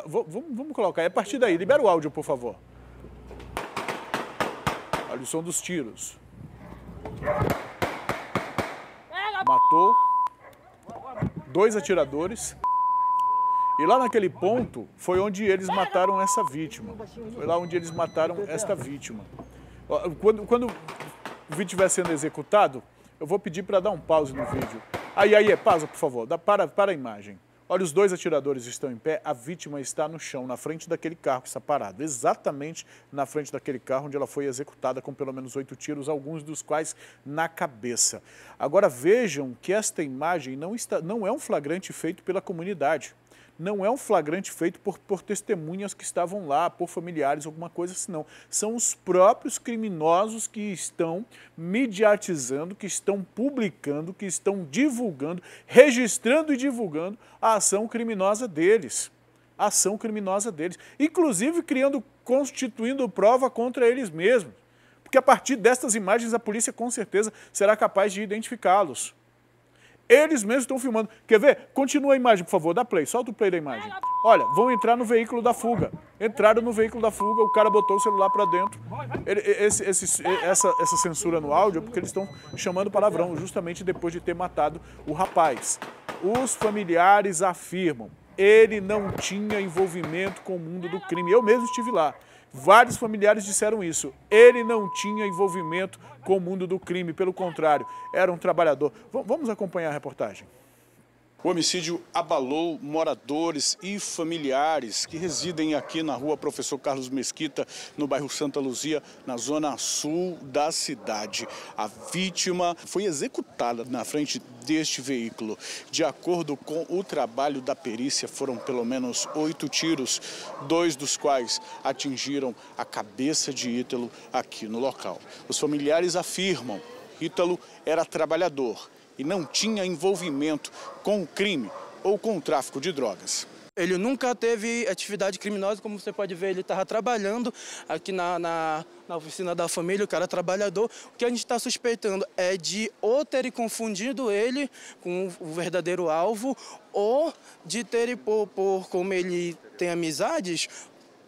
Vamos colocar, a partir daí, libera o áudio, por favor. Olha o som dos tiros. Matou 2 atiradores e lá naquele ponto foi onde eles mataram essa vítima. Foi lá onde eles mataram esta vítima. Quando o vídeo estiver sendo executado, eu vou pedir para dar um pause no vídeo. Aí, pausa, por favor, para a imagem. Olha, os 2 atiradores estão em pé, a vítima está no chão, na frente daquele carro que está parado, exatamente na frente daquele carro onde ela foi executada com pelo menos 8 tiros, alguns dos quais na cabeça. Agora vejam que esta imagem não é um flagrante feito pela comunidade. Não é um flagrante feito por testemunhas que estavam lá, por familiares, alguma coisa assim, não. São os próprios criminosos que estão mediatizando, que estão publicando, que estão divulgando, registrando e divulgando a ação criminosa deles. A ação criminosa deles. Inclusive constituindo prova contra eles mesmos. Porque a partir destas imagens a polícia com certeza será capaz de identificá-los. Eles mesmos estão filmando. Quer ver? Continua a imagem, por favor. Dá play. Solta o play da imagem. Olha, vão entrar no veículo da fuga. Entraram no veículo da fuga, o cara botou o celular para dentro. Essa censura no áudio é porque eles estão chamando palavrão, justamente depois de ter matado o rapaz. Os familiares afirmam, ele não tinha envolvimento com o mundo do crime. Eu mesmo estive lá. Vários familiares disseram isso. Ele não tinha envolvimento com o mundo do crime, pelo contrário, era um trabalhador. Vamos acompanhar a reportagem. O homicídio abalou moradores e familiares que residem aqui na rua Professor Carlos Mesquita, no bairro Santa Luzia, na zona sul da cidade. A vítima foi executada na frente deste veículo. De acordo com o trabalho da perícia, foram pelo menos 8 tiros, 2 dos quais atingiram a cabeça de Ítalo aqui no local. Os familiares afirmam que Ítalo era trabalhador e não tinha envolvimento com o crime ou com o tráfico de drogas. Ele nunca teve atividade criminosa, como você pode ver, ele estava trabalhando aqui na oficina da família, o cara é trabalhador. O que a gente está suspeitando é de ou terem confundido ele com o verdadeiro alvo, ou de terem, como ele tem amizades,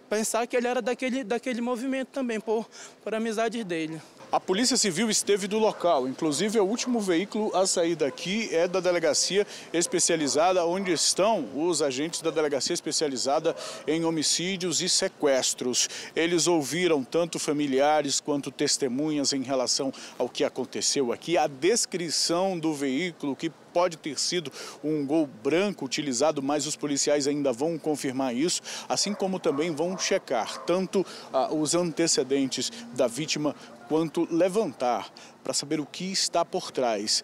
pensar que ele era daquele movimento também, por amizades dele. A Polícia Civil esteve do local, inclusive o último veículo a sair daqui é da delegacia especializada, onde estão os agentes da delegacia especializada em homicídios e sequestros. Eles ouviram tanto familiares quanto testemunhas em relação ao que aconteceu aqui, a descrição do veículo, que pode ter sido um Gol branco utilizado, mas os policiais ainda vão confirmar isso, assim como também vão checar tanto os antecedentes da vítima quanto levantar para saber o que está por trás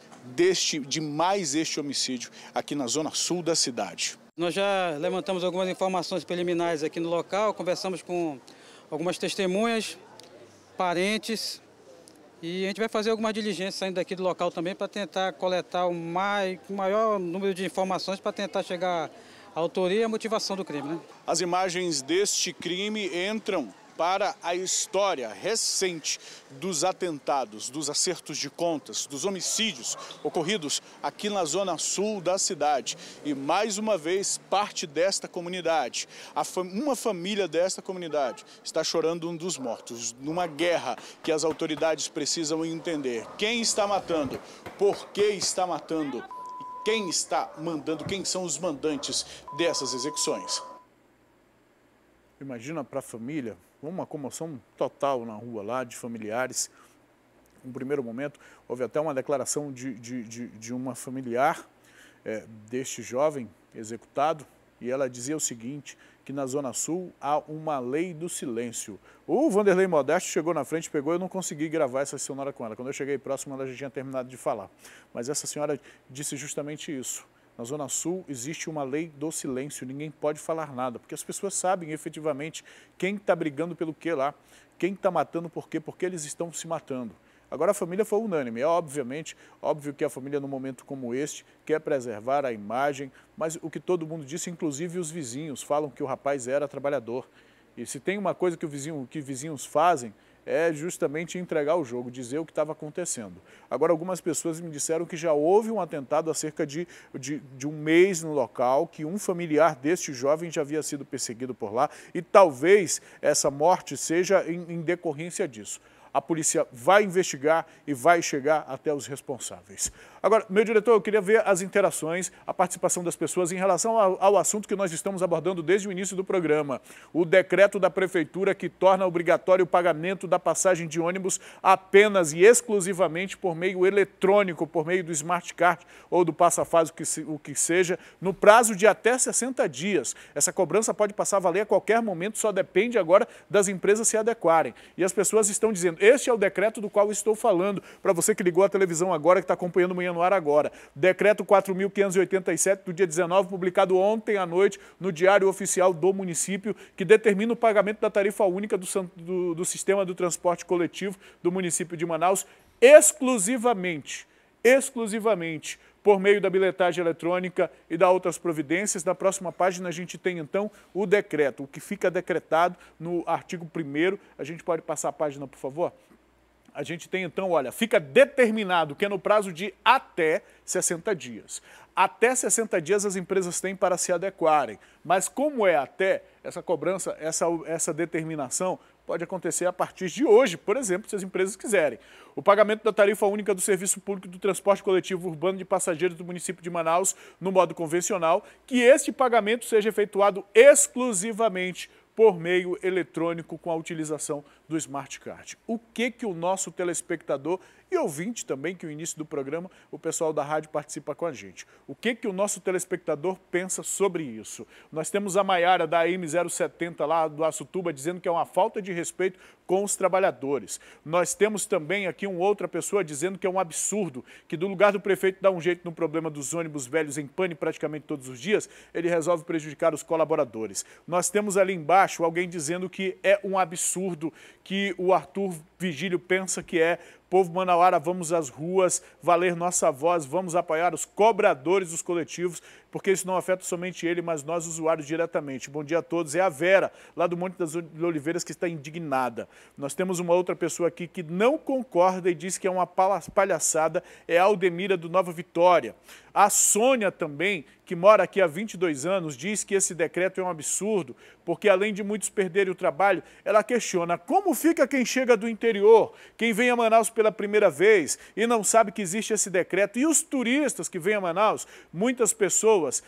de mais este homicídio aqui na zona sul da cidade. Nós já levantamos algumas informações preliminares aqui no local, conversamos com algumas testemunhas, parentes, e a gente vai fazer algumas diligências saindo daqui do local também para tentar coletar o maior número de informações para tentar chegar à autoria e à motivação do crime, né? As imagens deste crime entram para a história recente dos atentados, dos acertos de contas, dos homicídios ocorridos aqui na zona sul da cidade. E mais uma vez, parte desta comunidade, uma família desta comunidade está chorando um dos mortos, numa guerra que as autoridades precisam entender. Quem está matando, por que está matando, e quem está mandando, quem são os mandantes dessas execuções. Imagina para a família, uma comoção total na rua lá, de familiares. No primeiro momento, houve até uma declaração de uma familiar deste jovem executado, e ela dizia o seguinte, que na Zona Sul há uma lei do silêncio. O Vanderlei Modesto chegou na frente, pegou, eu não consegui gravar essa senhora com ela. Quando eu cheguei próximo, ela já tinha terminado de falar. Mas essa senhora disse justamente isso. Na Zona Sul existe uma lei do silêncio, ninguém pode falar nada, porque as pessoas sabem efetivamente quem está brigando pelo que lá, quem está matando por quê, porque eles estão se matando. Agora a família foi unânime, é óbvio que a família num momento como este quer preservar a imagem, mas o que todo mundo disse, inclusive os vizinhos, falam que o rapaz era trabalhador. E se tem uma coisa que vizinhos fazem, é justamente entregar o jogo, dizer o que estava acontecendo. Agora, algumas pessoas me disseram que já houve um atentado há cerca de um mês no local, que um familiar deste jovem já havia sido perseguido por lá, e talvez essa morte seja em decorrência disso. A polícia vai investigar e vai chegar até os responsáveis. Agora, meu diretor, eu queria ver as interações, a participação das pessoas em relação ao assunto que nós estamos abordando desde o início do programa. O decreto da prefeitura que torna obrigatório o pagamento da passagem de ônibus apenas e exclusivamente por meio eletrônico, por meio do Smart Card ou do Passa-Fase, o que seja, no prazo de até 60 dias. Essa cobrança pode passar a valer a qualquer momento, só depende agora das empresas se adequarem. E as pessoas estão dizendo, este é o decreto do qual estou falando, para você que ligou a televisão agora, que está acompanhando o Manhã no Ar agora. Decreto 4.587, do dia 19, publicado ontem à noite no Diário Oficial do município, que determina o pagamento da tarifa única do sistema do transporte coletivo do município de Manaus, exclusivamente por meio da bilhetagem eletrônica e das outras providências. Na próxima página a gente tem então o decreto, o que fica decretado no artigo 1º. A gente pode passar a página, por favor? A gente tem então, olha, fica determinado que é no prazo de até 60 dias. Até 60 dias as empresas têm para se adequarem, mas como é até, essa cobrança, essa determinação pode acontecer a partir de hoje, por exemplo, se as empresas quiserem. O pagamento da tarifa única do Serviço Público do Transporte Coletivo Urbano de Passageiros do município de Manaus no modo convencional, que este pagamento seja efetuado exclusivamente por meio eletrônico com a utilização do Smart Card. O que o nosso telespectador e ouvinte também, que no início do programa o pessoal da rádio participa com a gente. O que o nosso telespectador pensa sobre isso? Nós temos a Maiara da AM070 lá do Açutuba dizendo que é uma falta de respeito com os trabalhadores. Nós temos também aqui uma outra pessoa dizendo que é um absurdo, que do lugar do prefeito dar um jeito no problema dos ônibus velhos em pane praticamente todos os dias, ele resolve prejudicar os colaboradores. Nós temos ali embaixo alguém dizendo que é um absurdo, que o Arthur Vigílio pensa que é: povo manauara, vamos às ruas, valer nossa voz, vamos apoiar os cobradores dos coletivos, porque isso não afeta somente ele, mas nós usuários diretamente. Bom dia a todos. É a Vera, lá do Monte das Oliveiras, que está indignada. Nós temos uma outra pessoa aqui que não concorda e diz que é uma palhaçada, é a Aldemira do Nova Vitória. A Sônia também, que mora aqui há 22 anos, diz que esse decreto é um absurdo, porque além de muitos perderem o trabalho, ela questiona como fica quem chega do interior, quem vem a Manaus pela primeira vez e não sabe que existe esse decreto. E os turistas que vêm a Manaus, muitas pessoas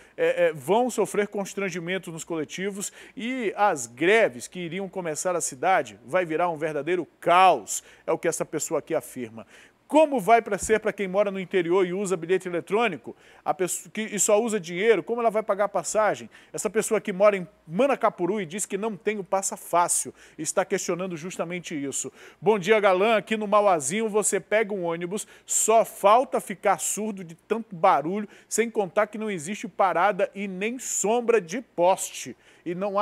vão sofrer constrangimento nos coletivos e as greves que iriam começar na cidade vai virar um verdadeiro caos, é o que essa pessoa aqui afirma. Como vai ser para quem mora no interior e usa bilhete eletrônico, a pessoa que só usa dinheiro, como ela vai pagar a passagem? Essa pessoa que mora em Manacapuru e diz que não tem o passa fácil, está questionando justamente isso. Bom dia, Galã, aqui no Mauazinho você pega um ônibus, só falta ficar surdo de tanto barulho, sem contar que não existe parada e nem sombra de poste. E não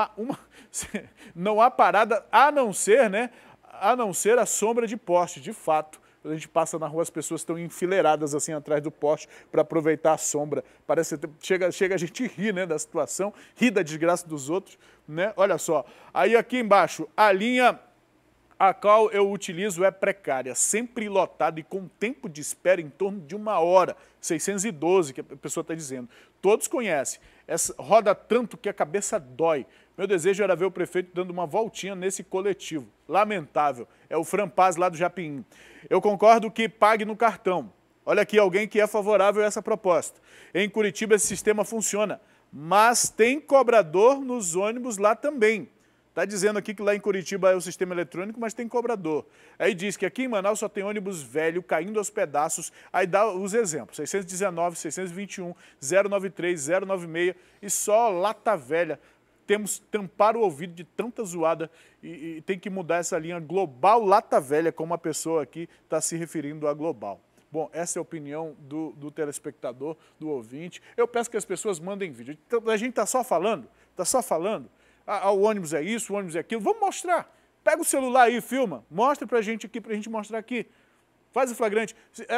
há parada a não ser, né? A não ser a sombra de poste, de fato. Quando a gente passa na rua, as pessoas estão enfileiradas assim atrás do poste para aproveitar a sombra. Parece chega a gente rir, né, da situação, rir da desgraça dos outros, né? Olha só. Aí aqui embaixo, a linha a qual eu utilizo é precária, sempre lotada e com tempo de espera em torno de 1 hora, 612 que a pessoa está dizendo. Todos conhecem, essa roda tanto que a cabeça dói. Meu desejo era ver o prefeito dando uma voltinha nesse coletivo. Lamentável, é o Fran Paz lá do Japim. Eu concordo que pague no cartão. Olha aqui alguém que é favorável a essa proposta. Em Curitiba esse sistema funciona, mas tem cobrador nos ônibus lá também. Está dizendo aqui que lá em Curitiba é o sistema eletrônico, mas tem cobrador. Aí diz que aqui em Manaus só tem ônibus velho caindo aos pedaços. Aí dá os exemplos, 619, 621, 093, 096 e só lata velha. Temos que tampar o ouvido de tanta zoada e tem que mudar essa linha global lata velha, como a pessoa aqui está se referindo a global. Bom, essa é a opinião do telespectador, do ouvinte. Eu peço que as pessoas mandem vídeo. A gente está só falando, o ônibus é isso, o ônibus é aquilo. Vamos mostrar. Pega o celular aí, filma, mostra pra gente aqui, pra gente mostrar aqui. Faz o flagrante.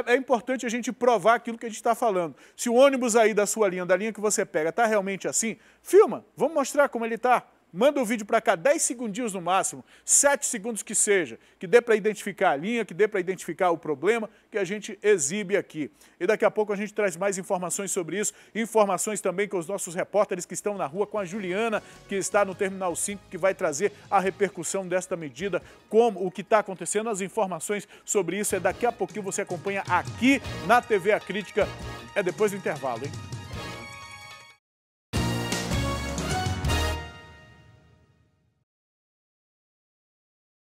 É importante a gente provar aquilo que a gente está falando. Se o ônibus aí da sua linha, da linha que você pega, está realmente assim, filma, vamos mostrar como ele está. Manda o vídeo para cá, 10 segundinhos no máximo, 7 segundos que seja, que dê para identificar a linha, que dê para identificar o problema, que a gente exibe aqui. E daqui a pouco a gente traz mais informações sobre isso, informações também com os nossos repórteres que estão na rua, com a Juliana, que está no Terminal 5, que vai trazer a repercussão desta medida, como o que está acontecendo, as informações sobre isso, daqui a pouquinho você acompanha aqui na TV A Crítica, depois do intervalo, hein?